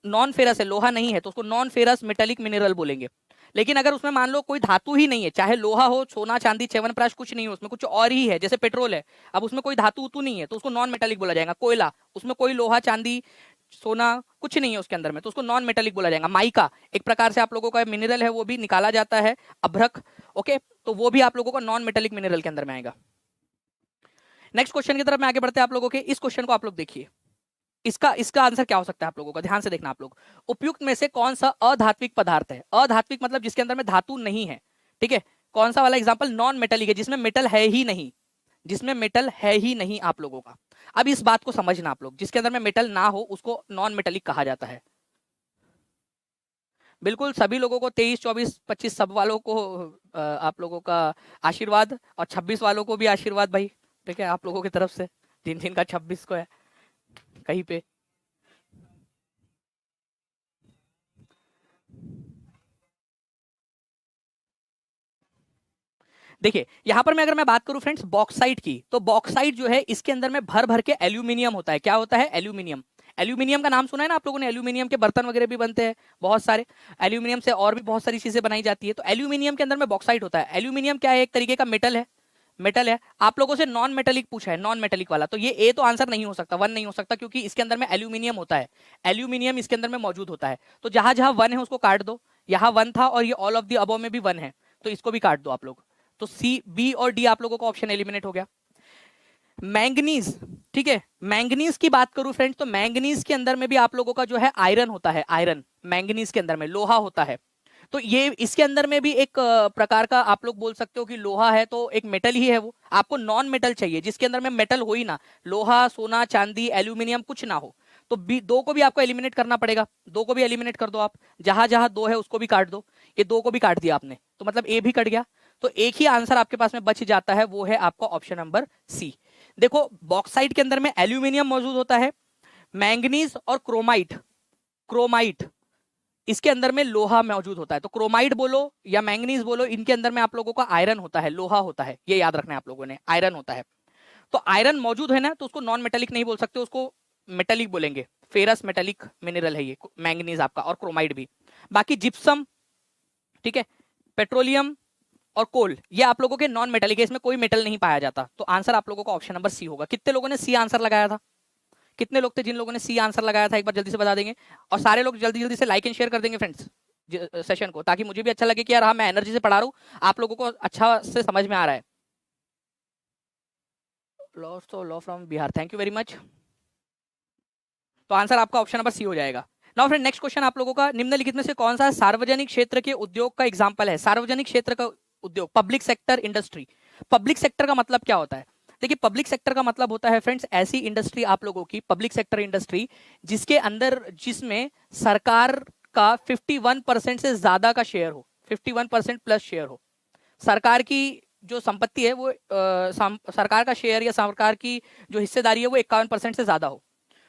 नॉन फेरस है, लोहा नहीं है, तो उसको नॉन फेरस मेटेलिक मिनरल बोलेंगे। लेकिन अगर उसमें मान लो कोई धातु ही नहीं है, चाहे लोहा हो, सोना चांदी च्यवनप्राश कुछ नहीं हो, उसमें कुछ और ही है, जैसे पेट्रोल है, अब उसमें कोई धातु उतु नहीं है, तो उसको नॉन मेटेलिक बोला जाएगा। कोयला, उसमें कोई लोहा चांदी सोना कुछ नहीं है उसके अंदर में, तो उसको नॉन मेटेलिक बोला जाएगा। माइका एक प्रकार से आप लोगों का मिनरल है, वो भी निकाला जाता है, अभ्रक, ओके, तो वो भी आप लोगों को नॉन मेटेलिक मिनरल के अंदर में आएगा। नेक्स्ट क्वेश्चन की तरफ मैं आगे बढ़ते हैं आप लोगों के। इस क्वेश्चन को आप लोग देखिए, इसका इसका आंसर क्या हो सकता है आप लोगों का, ध्यान से देखना आप लोग। उपयुक्त में से कौन सा अधात्विक पदार्थ है? अधात्विक मतलब जिसके अंदर में धातु नहीं है। ठीक है, कौन सा वाला एग्जांपल? नॉन मेटेलिक है, जिसमें मेटल है ही नहीं, जिसमें मेटल है ही नहीं आप लोगों का। अब इस बात को समझना आप लोग, जिसके अंदर में मेटल ना हो उसको नॉन मेटेलिक कहा जाता है। बिल्कुल, सभी लोगों को 23 24 25 सब वालों को आप लोगों का आशीर्वाद, और 26 वालों को भी आशीर्वाद भाई। ठीक है, आप लोगों की तरफ से, जिन जिन का 26 को है कहीं पे। देखिए यहां पर मैं अगर मैं बात करूं फ्रेंड्स बॉक्साइट की, तो बॉक्साइट जो है इसके अंदर में भर भर के एल्यूमिनियम होता है। क्या होता है? एल्यूमिनियम। एल्यूमिनियम का नाम सुना है ना आप लोगों ने? एल्यूमिनियम के बर्तन वगैरह भी बनते हैं बहुत सारे, एल्यूमिनियम से और भी बहुत सारी चीजें बनाई जाती है। तो एल्यूमिनियम के अंदर में बॉक्साइट होता है। एल्यूमिनियम क्या है? एक तरीके का मेटल है, मेटल है। आप लोगों से नॉन मेटेलिक पूछा है, नॉन मेटेलिक वाला, तो ये ए तो आंसर नहीं हो सकता, वन नहीं हो सकता, क्योंकि इसके अंदर में एल्यूमिनियम होता है, एल्यूमिनियम इसके अंदर में मौजूद होता है। तो जहां जहां वन है उसको काट दो, यहाँ वन था और ये ऑल ऑफ दी अबव में भी वन है, तो इसको भी काट दो आप लोग। तो सी, बी और डी आप लोगों का ऑप्शन एलिमिनेट हो गया। मैंगनीज, ठीक है, मैंगनीज की बात करूं फ्रेंड्स, तो मैंगनीज के अंदर में भी आप लोगों का जो है आयरन होता है, आयरन। मैंगनीज के अंदर में लोहा होता है, तो ये इसके अंदर में भी एक प्रकार का आप लोग बोल सकते हो कि लोहा है, तो एक मेटल ही है वो। आपको नॉन मेटल चाहिए जिसके अंदर में मेटल हो ही ना, लोहा सोना चांदी एल्यूमिनियम कुछ ना हो, तो बी, 2 को भी आपको एलिमिनेट करना पड़ेगा, 2 को भी एलिमिनेट कर दो आप, जहां जहां 2 है उसको भी काट दो, ये 2 को भी काट दिया आपने, तो मतलब ए भी कट गया। तो एक ही आंसर आपके पास में बच जाता है, वो है आपका ऑप्शन नंबर सी। देखो बॉक्साइट के अंदर में एल्यूमिनियम मौजूद होता है, मैंगनीज और क्रोमाइट, क्रोमाइट इसके अंदर में लोहा मौजूद होता है। तो क्रोमाइट बोलो या मैंगनीज बोलो, इनके अंदर में आप लोगों का आयरन होता है, लोहा होता है, ये याद रखना है आप लोगों ने, आयरन होता है। तो आयरन मौजूद है ना, तो उसको नॉन मेटेलिक नहीं बोल सकते, उसको मेटेलिक बोलेंगे, फेरस मेटेलिक मिनरल है ये मैंगनीज आपका, और क्रोमाइट भी। बाकी जिप्सम, ठीक है, पेट्रोलियम और कोल, ये आप लोगों के नॉन मेटेलिक है, इसमें कोई मेटल नहीं पाया जाता। तो आंसर आप लोगों का ऑप्शन नंबर सी होगा। कितने लोगों ने सी आंसर लगाया था? कितने लोग थे जिन लोगों ने सी आंसर लगाया था, एक बार जल्दी से बता देंगे। और सारे लोग जल्दी जल्दी से लाइक एंड शेयर कर देंगे फ्रेंड्स सेशन को, ताकि मुझे भी अच्छा लगे कि यार हाँ मैं एनर्जी से पढ़ा रहा हूँ, आप लोगों को अच्छा से समझ में आ रहा है। Law from Bihar, thank you very much. तो आंसर आपका ऑप्शन नंबर सी हो जाएगा। नाउ फ्रेंड नेक्स्ट क्वेश्चन आप लोगों का, निम्नलिखित में से कौन सा सार्वजनिक क्षेत्र के उद्योग का एग्जांपल है? सार्वजनिक क्षेत्र का उद्योग, public sector industry. Public sector का मतलब क्या होता है? देखिए पब्लिक सेक्टर का मतलब होता है फ्रेंड्स ऐसी इंडस्ट्री आप लोगों की, पब्लिक सेक्टर इंडस्ट्री जिसके अंदर, जिसमें सरकार का 51% से ज्यादा का शेयर हो, 51% प्लस शेयर हो। सरकार की जो संपत्ति है वो सरकार का शेयर या सरकार की जो हिस्सेदारी है वो 51% से ज्यादा हो,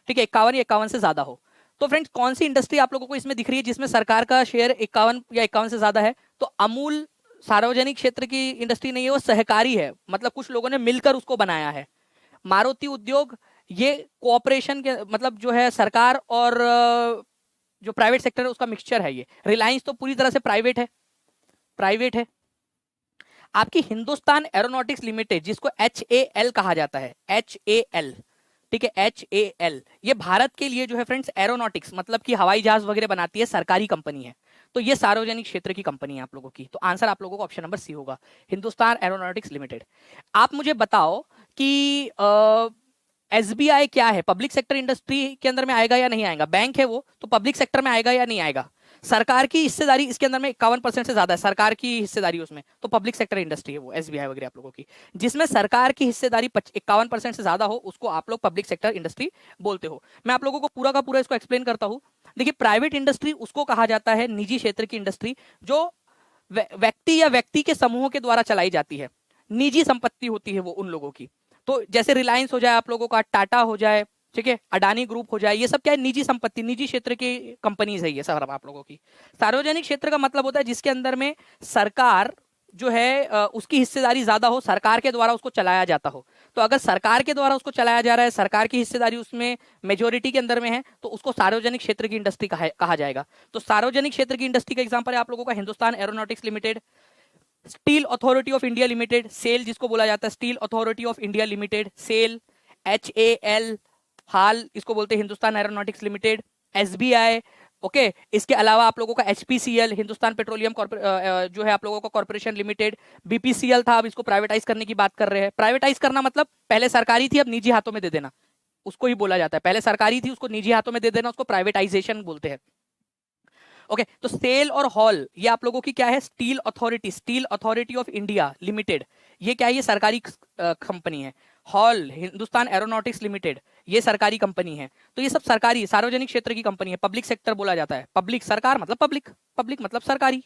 ठीक है, 51 या 51 से ज्यादा हो। तो फ्रेंड्स कौन सी इंडस्ट्री आप लोगों को इसमें दिख रही है जिसमें सरकार का शेयर 51 या 51 से ज्यादा है? तो अमूल सार्वजनिक क्षेत्र की इंडस्ट्री नहीं है, वो सहकारी है, मतलब कुछ लोगों ने मिलकर उसको बनाया है। मारुति उद्योग, ये कोऑपरेशन के मतलब जो है सरकार और जो प्राइवेट सेक्टर है उसका मिक्सचर है ये। रिलायंस तो पूरी तरह से प्राइवेट है, प्राइवेट है। आपकी हिंदुस्तान एरोनॉटिक्स लिमिटेड, जिसको HAL कहा जाता है, HAL, ठीक है, HAL, ये भारत के लिए जो है फ्रेंड्स एरोनॉटिक्स मतलब कि हवाई जहाज वगैरह बनाती है, सरकारी कंपनी है। तो ये सार्वजनिक क्षेत्र की कंपनी है आप लोगों की। तो आंसर आप लोगों को ऑप्शन नंबर सी होगा, हिंदुस्तान एरोनॉटिक्स लिमिटेड। आप मुझे बताओ कि SBI क्या है, पब्लिक सेक्टर इंडस्ट्री के अंदर में आएगा या नहीं आएगा? बैंक है वो, तो पब्लिक सेक्टर में आएगा या नहीं आएगा? सरकार की हिस्सेदारी इसके अंदर में 51% से ज्यादा है, सरकार की हिस्सेदारी उसमें, तो पब्लिक सेक्टर इंडस्ट्री है वो, SBI वगैरह आप लोगों की। जिसमें सरकार की हिस्सेदारी 51% से ज्यादा हो उसको आप लोग पब्लिक सेक्टर इंडस्ट्री बोलते हो। मैं आप लोगों को पूरा का पूरा इसको एक्सप्लेन करता हूं। देखिए प्राइवेट इंडस्ट्री उसको कहा जाता है, निजी क्षेत्र की इंडस्ट्री, जो व्यक्ति या व्यक्ति के समूहों के द्वारा चलाई जाती है, निजी संपत्ति होती है वो उन लोगों की। तो जैसे रिलायंस हो जाए आप लोगों का, टाटा हो जाए, ठीक है, अडानी ग्रुप हो जाए, ये सब क्या है? निजी संपत्ति, निजी क्षेत्र की कंपनीज है ये सब आप लोगों की। सार्वजनिक क्षेत्र का मतलब होता है जिसके अंदर में सरकार जो है उसकी हिस्सेदारी ज्यादा हो, सरकार के द्वारा उसको चलाया जाता हो। तो अगर सरकार के द्वारा उसको चलाया जा रहा है, सरकार की हिस्सेदारी उसमें मेजोरिटी के अंदर में है, तो उसको सार्वजनिक क्षेत्र की इंडस्ट्री कहा जाएगा। तो सार्वजनिक क्षेत्र की इंडस्ट्री का एग्जाम्पल है आप लोगों का Hindustan Aeronautics Limited, Steel Authority of India Limited, SAIL जिसको बोला जाता है, Steel Authority of India Limited, SAIL, HAL, HAL इसको बोलते हैं Hindustan Aeronautics Limited, SBI, okay. इसके अलावा आप लोगों का HPCL, हिंदुस्तान पेट्रोलियम जो है आप लोगों का कॉर्पोरेशन लिमिटेड, BPCL था, अब इसको प्राइवेटाइज करने की बात कर रहे हैं। प्राइवेटाइज करना मतलब पहले सरकारी थी अब निजी हाथों में दे देना, उसको ही बोला जाता है। पहले सरकारी थी उसको निजी हाथों में दे देना, उसको प्राइवेटाइजेशन बोलते हैं। ओके तो सेल और हॉल ये आप लोगों की क्या है? Steel authority, steel Authority of India limited, ये क्या है? ये सरकारी कंपनी है। हॉल, हिंदुस्तान एरोनॉटिक्स लिमिटेड, ये सरकारी कंपनी है। तो ये सब सरकारी सार्वजनिक क्षेत्र की कंपनी है, पब्लिक सेक्टर बोला जाता है। पब्लिक, सरकार मतलब पब्लिक, पब्लिक मतलब सरकारी।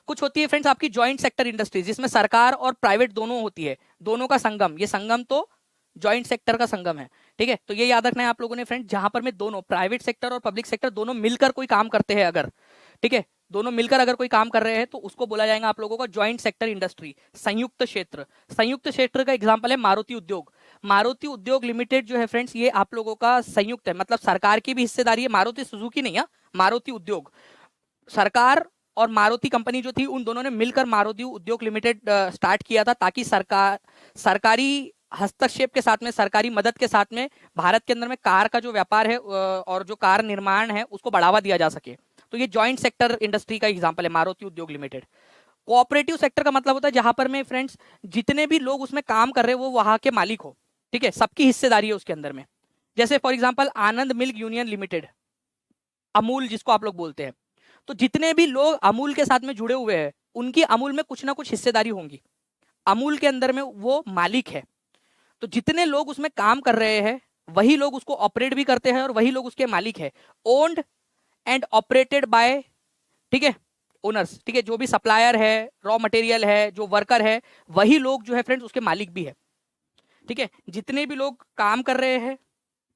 कुछ होती है फ्रेंड्स आपकी जॉइंट सेक्टर इंडस्ट्री, जिसमें सरकार और प्राइवेट दोनों होती है, दोनों का संगम। ये संगम तो जॉइंट सेक्टर का संगम है, ठीक है। तो ये याद रखना है आप लोगों ने फ्रेंड, जहां पर में दोनों प्राइवेट सेक्टर और पब्लिक सेक्टर दोनों मिलकर कोई काम करते हैं अगर, ठीक है, दोनों मिलकर अगर कोई काम कर रहे हैं तो उसको बोला जाएगा आप लोगों का जॉइंट सेक्टर इंडस्ट्री, संयुक्त क्षेत्र। संयुक्त क्षेत्र का एग्जांपल है मारुति उद्योग। मारुति उद्योग लिमिटेड जो है फ्रेंड्स ये आप लोगों का संयुक्त है, मतलब सरकार की भी हिस्सेदारी है, मारुति सुजुकी नहीं है, मारुति उद्योग। सरकार और मारुति कंपनी जो थी उन दोनों ने मिलकर मारुति उद्योग लिमिटेड स्टार्ट किया था, ताकि सरकारी हस्तक्षेप के साथ में, सरकारी मदद के साथ में भारत के अंदर में कार का जो व्यापार है और जो कार निर्माण है उसको बढ़ावा दिया जा सके। तो ये जॉइंट सेक्टर इंडस्ट्री का एग्जांपल है मारुति उद्योग लिमिटेड। कोऑपरेटिव सेक्टर का मतलब होता है जहां पर में फ्रेंड्स जितने भी लोग उसमें काम कर रहे हैं वो वहां के मालिक हो, ठीक है, सबकी हिस्सेदारी है उसके अंदर में। जैसे for example Anand milk union limited, Amul जिसको आप लोग बोलते हैं, तो जितने भी लोग अमूल के साथ में जुड़े हुए हैं उनकी अमूल में कुछ ना कुछ हिस्सेदारी होंगी, अमूल के अंदर में वो मालिक है। तो जितने लोग उसमें काम कर रहे हैं वही लोग उसको ऑपरेट भी करते हैं और वही लोग उसके मालिक है। ओन्ड एंड ऑपरेटेड बाय, ठीक है, ओनर्स, ठीक है, जो भी सप्लायर है, रॉ मटेरियल है, जो वर्कर है, वही लोग जो है फ्रेंड्स उसके मालिक भी है। ठीक है, जितने भी लोग काम कर रहे हैं,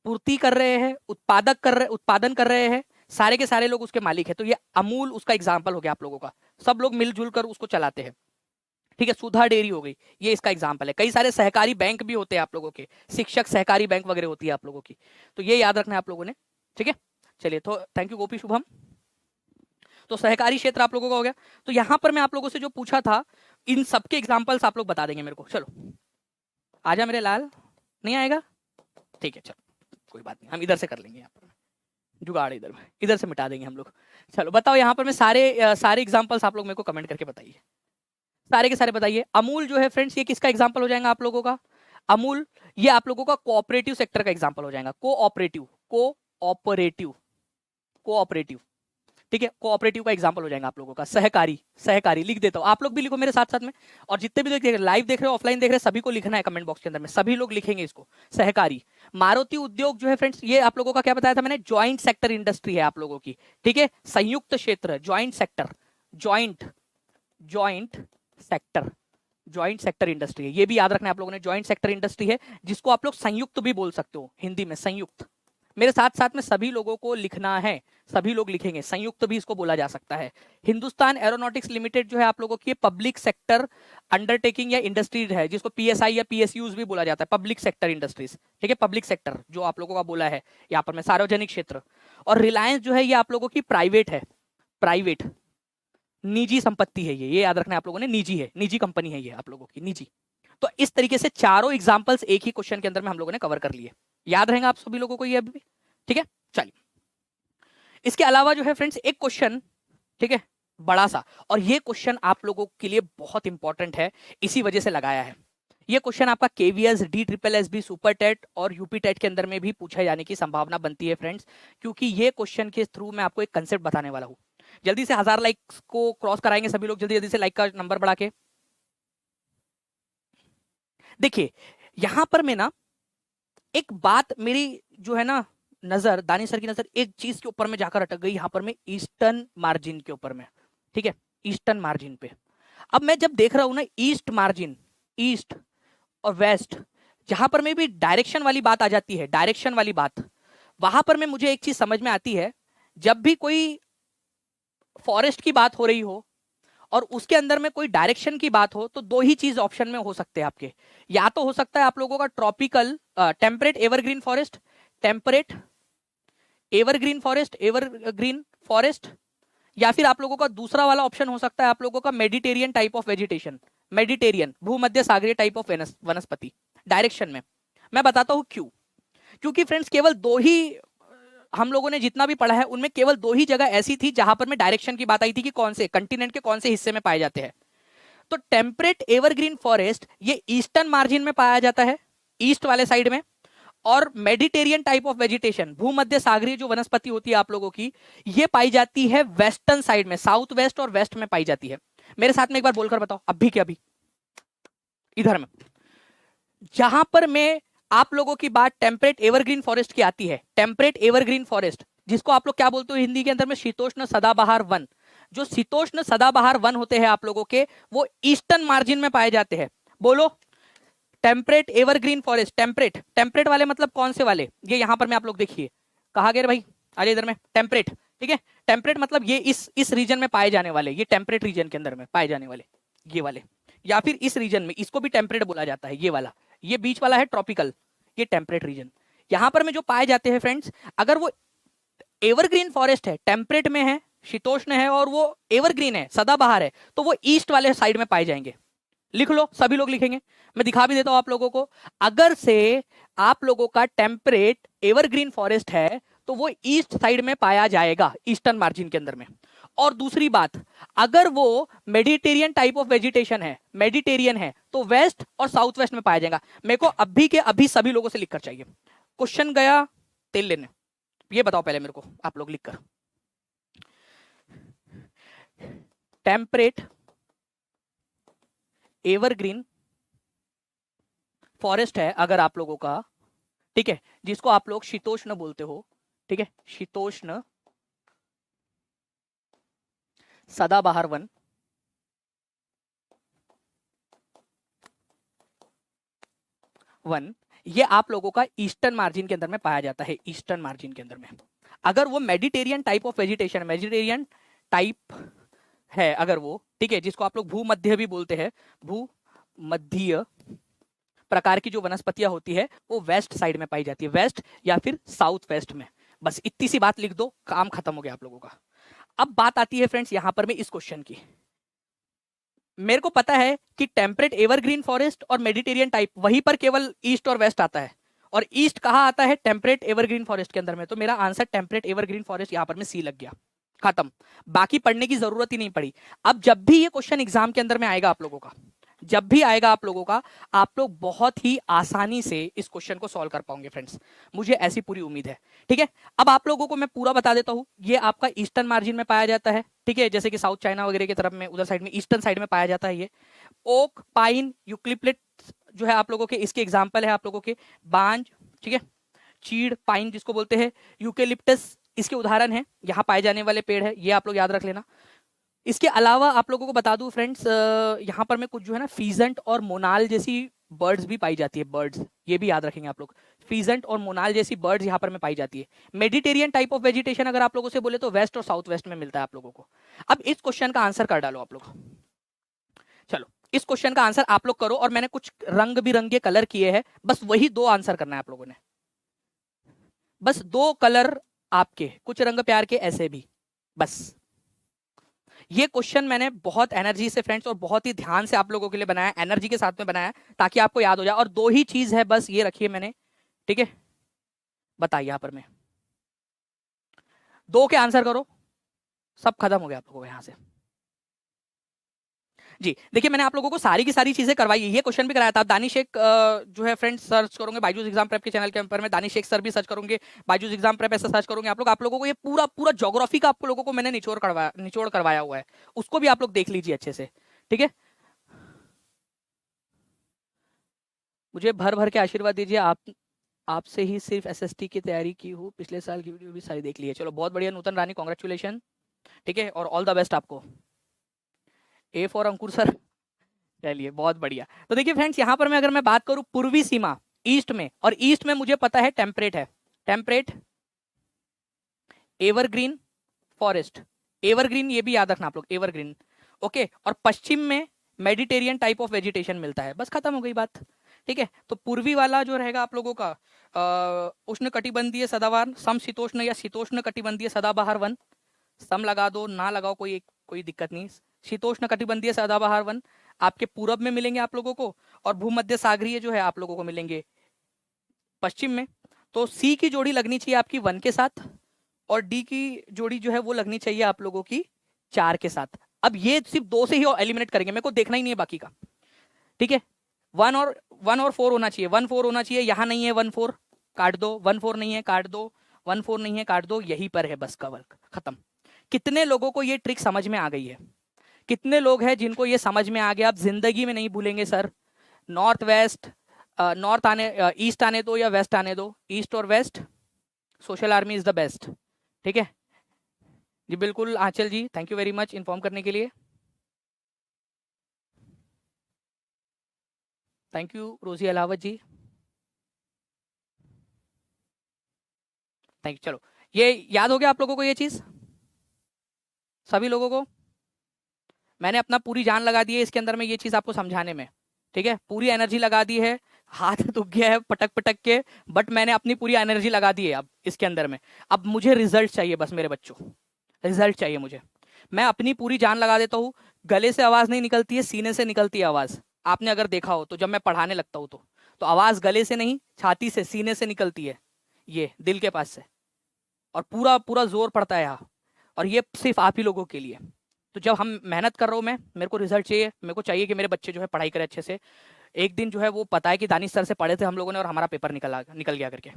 पूर्ति कर रहे हैं, उत्पादन कर रहे हैं, सारे के सारे लोग उसके मालिक है। तो ये अमूल उसका एग्जाम्पल हो गया आप लोगों का, सब लोग मिलजुल कर उसको चलाते हैं। ठीक है, सुधा डेयरी हो गई, ये इसका एग्जाम्पल है। कई सारे सहकारी बैंक भी होते हैं आप लोगों के, शिक्षक सहकारी बैंक वगैरह होती है आप लोगों की, तो ये याद रखना है आप लोगों ने। ठीक है, चलिए, तो थैंक यू गोपी शुभम। तो सहकारी क्षेत्र आप लोगों का हो गया। तो यहां पर मैं आप लोगों से जो पूछा था, इन सबके एग्जाम्पल्स आप लोग बता देंगे मेरे को। चलो आजा मेरे लाल, नहीं आएगा, ठीक है, चलो कोई बात नहीं, हम इधर से कर लेंगे, यहाँ पर जुगाड़ इधर से मिटा देंगे हम लोग। चलो बताओ, यहाँ पर मैं सारे एग्जाम्पल्स आप लोग मेरे को कमेंट करके बताइए, सारे के सारे बताइए। अमूल जो है फ्रेंड्स, ये किसका एग्जाम्पल हो जाएगा आप लोगों का? अमूल ये आप लोगों का कोऑपरेटिव सेक्टर का एग्जाम्पल हो जाएगा। कोऑपरेटिव, कोऑपरेटिव, कोऑपरेटिव, ठीक है, कोऑपरेटिव का एग्जांपल हो जाएगा आप लोगों का। सहकारी, सहकारी लिख देता हूं, आप लोग भी लिखो मेरे साथ साथ में, और जितने भी लोग लाइव देख रहे हो, ऑफलाइन देख रहे हो, सभी को लिखना है कमेंट बॉक्स के अंदर में, सभी लोग लिखेंगे इसको, सहकारी। मारुति उद्योग जो है फ्रेंड्स, ये आप लोगों का क्या बताया था मैंने, ज्वाइंट सेक्टर इंडस्ट्री है आप लोगों की। ठीक है, संयुक्त क्षेत्र, joint sector, joint joint sector, joint sector industry है, ये भी याद रखना है आप लोगों ने, ज्वाइंट सेक्टर इंडस्ट्री है, जिसको आप लोग संयुक्त भी बोल सकते हो हिंदी में, संयुक्त। मेरे साथ साथ में सभी लोगों को लिखना है, सभी लोग लिखेंगे, संयुक्त भी इसको बोला जा सकता है। हिंदुस्तान एरोनॉटिक्स लिमिटेड जो है आप लोगों की पब्लिक सेक्टर अंडरटेकिंग या इंडस्ट्रीज है, जिसको पीएसआई या पीएसयूज भी बोला जाता है, पब्लिक सेक्टर इंडस्ट्रीज। ठीक है, पब्लिक सेक्टर जो आप लोगों का बोला है यहाँ पर मैं, सार्वजनिक क्षेत्र। और रिलायंस जो है ये आप लोगों की प्राइवेट है, प्राइवेट, निजी संपत्ति है ये याद रखना है आप लोगों ने, निजी है, निजी कंपनी है ये आप लोगों की, निजी। तो इस तरीके से चारों एग्जाम्पल्स एक ही क्वेश्चन के अंदर में हम लोगों ने कवर कर लिए, याद रहेगा आप सभी लोगों को ये अभी भी? ठीक है, चलिए, इसके अलावा जो है फ्रेंड्स एक क्वेश्चन, ठीक है, बड़ा सा, और ये क्वेश्चन आप लोगों के लिए बहुत इंपॉर्टेंट है, इसी वजह से लगाया है। ये क्वेश्चन आपका केवीएस, DSSB, सुपर टेट और यूपी टेट के अंदर में भी पूछा जाने की संभावना बनती है फ्रेंड्स, क्योंकि ये क्वेश्चन के थ्रू मैं आपको एक कंसेप्ट बताने वाला हूं। जल्दी से 1000 लाइक्स को क्रॉस कराएंगे सभी लोग, जल्दी जल्दी से लाइक का नंबर बढ़ा के। देखिए यहां पर मैं ना, एक बात मेरी जो है ना नजर, दानी सर की नजर एक चीज के ऊपर में जाकर अटक गई, यहां पर मैं ईस्टर्न मार्जिन के ऊपर में। ठीक है, ईस्टर्न मार्जिन पे। अब मैं जब देख रहा हूं ना ईस्ट मार्जिन, ईस्ट और वेस्ट, जहां पर में भी डायरेक्शन वाली बात आ जाती है, डायरेक्शन वाली बात, वहां पर में मुझे एक चीज समझ में आती है, जब भी कोई फॉरेस्ट की बात हो रही हो और उसके अंदर में कोई डायरेक्शन की बात हो, तो दो ही चीज ऑप्शन में हो सकते हैं आपके। या तो हो सकता है आप लोगों का tropical temperate evergreen forest, temperate evergreen forest, evergreen forest, या फिर आप लोगों का दूसरा वाला ऑप्शन हो सकता है आप लोगों का Mediterranean type of vegetation, Mediterranean भूमध्य सागरीय टाइप ऑफ वनस्पति डायरेक्शन में। मैं बताता हूं क्यों। क्योंकि फ्रेंड्स केवल दो ही, हम लोगों ने जितना भी पढ़ा है उनमें केवल दो ही जगह ऐसी थी जहां पर में डायरेक्शन की बात आई थी कि कौन से कंटिनेंट के कौन से हिस्से में पाए जाते हैं। तो टेम्परेट एवरग्रीन फॉरेस्ट ये ईस्टर्न मार्जिन में पाया जाता है, ईस्ट वाले साइड में। और मेडिटेरियन टाइप ऑफ वेजिटेशन, भूमध्य सागरीय जो वनस्पति होती है आप लोगों की, ये पाई जाती है वेस्टर्न साइड में, साउथ वेस्ट और वेस्ट में पाई जाती है। मेरे साथ में एक बार बोलकर बताओ, अभी के अभी इधर में, जहां पर मैं आप लोगों की बात टेम्परेट एवरग्रीन फॉरेस्ट की आती है, टेम्परेट एवरग्रीन फॉरेस्ट, जिसको आप लोग क्या बोलते हो हिंदी के अंदर में, शीतोष्ण सदाबहार वन। जो शीतोष्ण सदाबहार वन होते हैं आप लोगों के, वो ईस्टर्न मार्जिन में पाए जाते हैं। बोलो, temperate evergreen forest, temperate, temperate वाले मतलब कौन से वाले, ये यहां पर में आप लोग देखिए, कहा गया भाई, अरे इधर में टेम्परेट, ठीक है, टेम्परेट मतलब ये इस रीजन में पाए जाने वाले, ये टेम्परेट रीजन के अंदर में पाए जाने वाले, ये वाले, या फिर इस रीजन में, इसको भी टेम्परेट बोला जाता है, ये वाला, ये बीच वाला है ट्रॉपिकल, ये टेम्परेट रीजन। यहां पर में जो पाए जाते हैं फ्रेंड्स, अगर वो एवरग्रीन फॉरेस्ट है, टेम्परेट में है, शीतोष्ण है और वो एवरग्रीन है, सदाबहार है, तो वो ईस्ट वाले साइड में पाए जाएंगे। लिख लो, सभी लोग लिखेंगे, मैं दिखा भी देता हूं आप लोगों को। अगर से आप लोगों का टेम्परेट एवरग्रीन फॉरेस्ट है तो वो ईस्ट साइड में पाया जाएगा, ईस्टर्न मार्जिन के अंदर में। और दूसरी बात, अगर वो मेडिटेरियन टाइप ऑफ वेजिटेशन है, मेडिटेरियन है, तो वेस्ट और साउथ वेस्ट में पाया जाएगा। मेरे को अभी के अभी सभी लोगों से लिखकर चाहिए। क्वेश्चन गया तेल लेने, ये बताओ पहले मेरे को आप लोग लिखकर, टेम्परेट एवरग्रीन फॉरेस्ट है अगर आप लोगों का, ठीक है, जिसको आप लोग शीतोष्ण बोलते हो, ठीक है, शीतोष्ण सदाबहार वन, ये आप लोगों का ईस्टर्न मार्जिन के अंदर में पाया जाता है, ईस्टर्न मार्जिन के अंदर में। अगर वो Mediterranean type of vegetation, Mediterranean type है अगर वो, ठीक है, जिसको आप लोग भूमध्य भी बोलते हैं, भूमध्य प्रकार की जो वनस्पतियां होती है वो वेस्ट साइड में पाई जाती है, वेस्ट या फिर साउथ वेस्ट में। बस इतनी सी बात लिख दो, काम खत्म हो गया आप लोगों का। अब बात आती है फ्रेंड्स यहां पर में इस क्वेश्चन की। मेरे को पता है कि टेम्परेट एवरग्रीन फॉरेस्ट और मेडिटेरियन टाइप वहीं पर केवल ईस्ट और वेस्ट आता है, और ईस्ट कहाँ आता है, टेम्परेट एवरग्रीन फॉरेस्ट के अंदर में। तो मेरा आंसर टेम्परेट एवरग्रीन फॉरेस्ट यहां पर में सी लग गया, खत्म, बाकी पढ़ने की जरूरत ही नहीं पड़ी। अब जब भी ये क्वेश्चन एग्जाम के अंदर में आएगा आप लोगों का, जब भी आएगा आप लोगों का, आप लोग बहुत ही आसानी से इस क्वेश्चन को सॉल्व कर पाओगे फ्रेंड्स, मुझे ऐसी पूरी उम्मीद है। ठीक है, अब आप लोगों को मैं पूरा बता देता हूं, ये आपका ईस्टर्न मार्जिन में पाया जाता है, ठीक है, जैसे कि साउथ चाइना वगैरह की तरफ में, उधर साइड में ईस्टर्न साइड में पाया जाता है ये। ओक, पाइन, यूक्लिप्टस जो है आप लोगों के, इसके एग्जाम्पल है आप लोगों के बांज, ठीक है, चीड़, पाइन जिसको बोलते हैं, यूकेलिप्टस इसके उदाहरण है, यहाँ पाए जाने वाले पेड़ है, ये आप लोग याद रख लेना। इसके अलावा आप लोगों को बता दूं फ्रेंड्स, यहाँ पर में कुछ जो है ना फीजेंट और मोनाल जैसी बर्ड्स भी पाई जाती है, बर्ड्स, ये भी याद रखेंगे आप लोग, फीजेंट और मोनाल जैसी बर्ड्स यहाँ पर में पाई जाती है। मेडिटेरियन टाइप ऑफ वेजिटेशन अगर आप लोगों से बोले तो वेस्ट और साउथ वेस्ट में मिलता है आप लोगों को। अब इस क्वेश्चन का आंसर कर डालो आप लोग, चलो इस क्वेश्चन का आंसर आप लोग करो, और मैंने कुछ रंग बिरंगे कलर किए हैं, बस वही दो आंसर करना है आप लोगों ने, बस दो कलर आपके, कुछ रंग प्यार के ऐसे भी, बस। ये क्वेश्चन मैंने बहुत एनर्जी से फ्रेंड्स और बहुत ही ध्यान से आप लोगों के लिए बनाया, एनर्जी के साथ में बनाया, ताकि आपको याद हो जाए। और दो ही चीज है बस, ये रखिए मैंने, ठीक है, बताइए यहां पर मैं दो के आंसर करो, सब खत्म हो गया आप लोगों को यहां से। जी देखिए, मैंने आप लोगों को सारी की सारी चीजें करवाई है, ये क्वेश्चन भी कराया था। दानिश शेख जो है फ्रेंड्स सर्च करोगे बायजूस एग्जाम प्रेप के चैनल के ऊपर में, दानिश शेख सर भी सर्च करोगे, बायजूस एग्जाम प्रेप ऐसा सर्च करोगे आप लोगों को ये पूरा पूरा ज्योग्राफी का आप लोगों को मैंने निचोड़ करवाया हुआ है, उसको भी आप लोग देख लीजिए अच्छे से, ठीक है। मुझे भर भर के आशीर्वाद दीजिए, आपसे ही सिर्फ एसएसटी की तैयारी की हूँ, पिछले साल की वीडियो भी सारी देख ली है। चलो बहुत बढ़िया नूतन रानी, कॉन्ग्रेचुलेशन, ठीक है, और ऑल द बेस्ट आपको। ए फॉर अंकुर सर, चलिए बहुत बढ़िया। तो देखिए फ्रेंड्स, यहाँ पर मैं अगर मैं बात करूँ पूर्वी सीमा ईस्ट में, और ईस्ट में मुझे पता है टेम्परेट है, टेम्परेट एवरग्रीन फॉरेस्ट, एवरग्रीन ये भी याद रखना आप लोग, एवरग्रीन, ओके। और पश्चिम में मेडिटेरियन टाइप ऑफ वेजिटेशन मिलता है, बस खत्म हो गई बात, ठीक है। तो पूर्वी वाला जो रहेगा आप लोगों का उष्ण कटिबंधीय सदाबहार, समशीतोष्ण या शीतोष्ण कटिबंधीय सदाबहार वन, सम लगा दो ना लगाओ कोई दिक्कत नहीं। शीतोष्ण कटिबंधीय सदाबहार वन आपके पूरब में मिलेंगे आप लोगों को, और भूमध्य सागरीय जो है आप लोगों को मिलेंगे पश्चिम में। तो सी की जोड़ी लगनी चाहिए आपकी 1 के साथ, और डी की जोड़ी जो है वो लगनी चाहिए आप लोगों की 4 के साथ। अब ये सिर्फ 2 से ही एलिमिनेट करेंगे, मेरे को देखना ही नहीं है बाकी का, ठीक है। 1 और 4 होना चाहिए, 1 4 होना चाहिए, यहाँ नहीं है 1 4, काट दो, 1 4 नहीं है काट दो, 1 4 नहीं है काट दो, यहीं पर है बस कवर, खत्म। कितने लोगों को ये ट्रिक समझ में आ गई है, कितने लोग हैं जिनको ये समझ में आ गया, आप जिंदगी में नहीं भूलेंगे सर। नॉर्थ वेस्ट, नॉर्थ आने ईस्ट आने दो या वेस्ट आने दो, ईस्ट और west, social army is the best, ठीक है जी। बिल्कुल Anchal ji, thank you very much inform करने के लिए, थैंक यू रोजी अलावत जी, थैंक यू। चलो ये याद हो गया आप लोगों को, ये चीज सभी लोगों को, मैंने अपना पूरी जान लगा दी है इसके अंदर में ये चीज आपको समझाने में, ठीक है, पूरी एनर्जी लगा दी है, हाथ दुख गया है पटक पटक के, बट मैंने अपनी पूरी एनर्जी लगा दी है अब इसके अंदर में। अब मुझे रिजल्ट चाहिए बस मेरे बच्चों, रिजल्ट चाहिए मुझे, मैं अपनी पूरी जान लगा देता हूँ। गले से आवाज नहीं निकलती है, सीने से निकलती है आवाज, आपने अगर देखा हो तो जब मैं पढ़ाने लगता हूँ तो आवाज गले से नहीं, छाती से, सीने से निकलती है, ये दिल के पास से, और पूरा पूरा जोर पड़ता है यहाँ, और ये सिर्फ आप ही लोगों के लिए। तो जब हम मेहनत कर रहा हूँ मैं, मेरे को रिजल्ट चाहिए, मेरे को चाहिए कि मेरे बच्चे जो है पढ़ाई करें अच्छे से, एक दिन जो है वो पता है कि दानिश सर से पढ़े थे हम लोगों ने और हमारा पेपर निकल गया करके,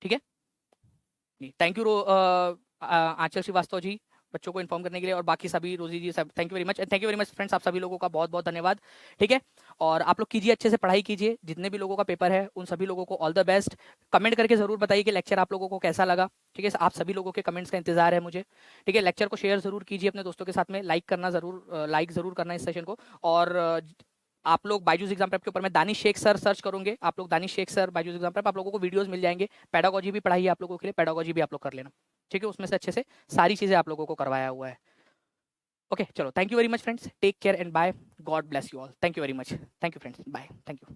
ठीक है। थैंक यू आंचल श्रीवास्तव जी, बच्चों को इन्फॉर्म करने के लिए, और बाकी सभी रोजी जी सब thank you very much, and thank you very much friends, आप सभी लोगों का बहुत बहुत धन्यवाद। ठीक है, और आप लोग कीजिए, अच्छे से पढ़ाई कीजिए, जितने भी लोगों का पेपर है उन सभी लोगों को ऑल द बेस्ट। कमेंट करके जरूर बताइए कि लेक्चर आप लोगों को कैसा लगा। ठीक है, आप सभी लोगों के कमेंट्स का इंतजार है मुझे। ठीक है, लेक्चर को शेयर जरूर कीजिए अपने दोस्तों के साथ में, लाइक करना जरूर, लाइक जरूर करना इस सेशन को। और आप लोग बायजूस एग्जाम प्रेप के ऊपर मैं दानिश शेख सर सर्च करोगे, आप लोग Danish Shaikh sir Byju's exam prep, आप लोगों को वीडियोस मिल जाएंगे। पेडागोजी भी पढ़ाई है आप लोगों के लिए, पेडागोजी भी आप लोग कर लेना। ठीक है, उसमें से अच्छे से सारी चीजें आप लोगों को करवाया हुआ है। ओके, चलो, thank you very much friends, take care and bye, God bless you all, thank you very much, thank you friends, bye, thank you.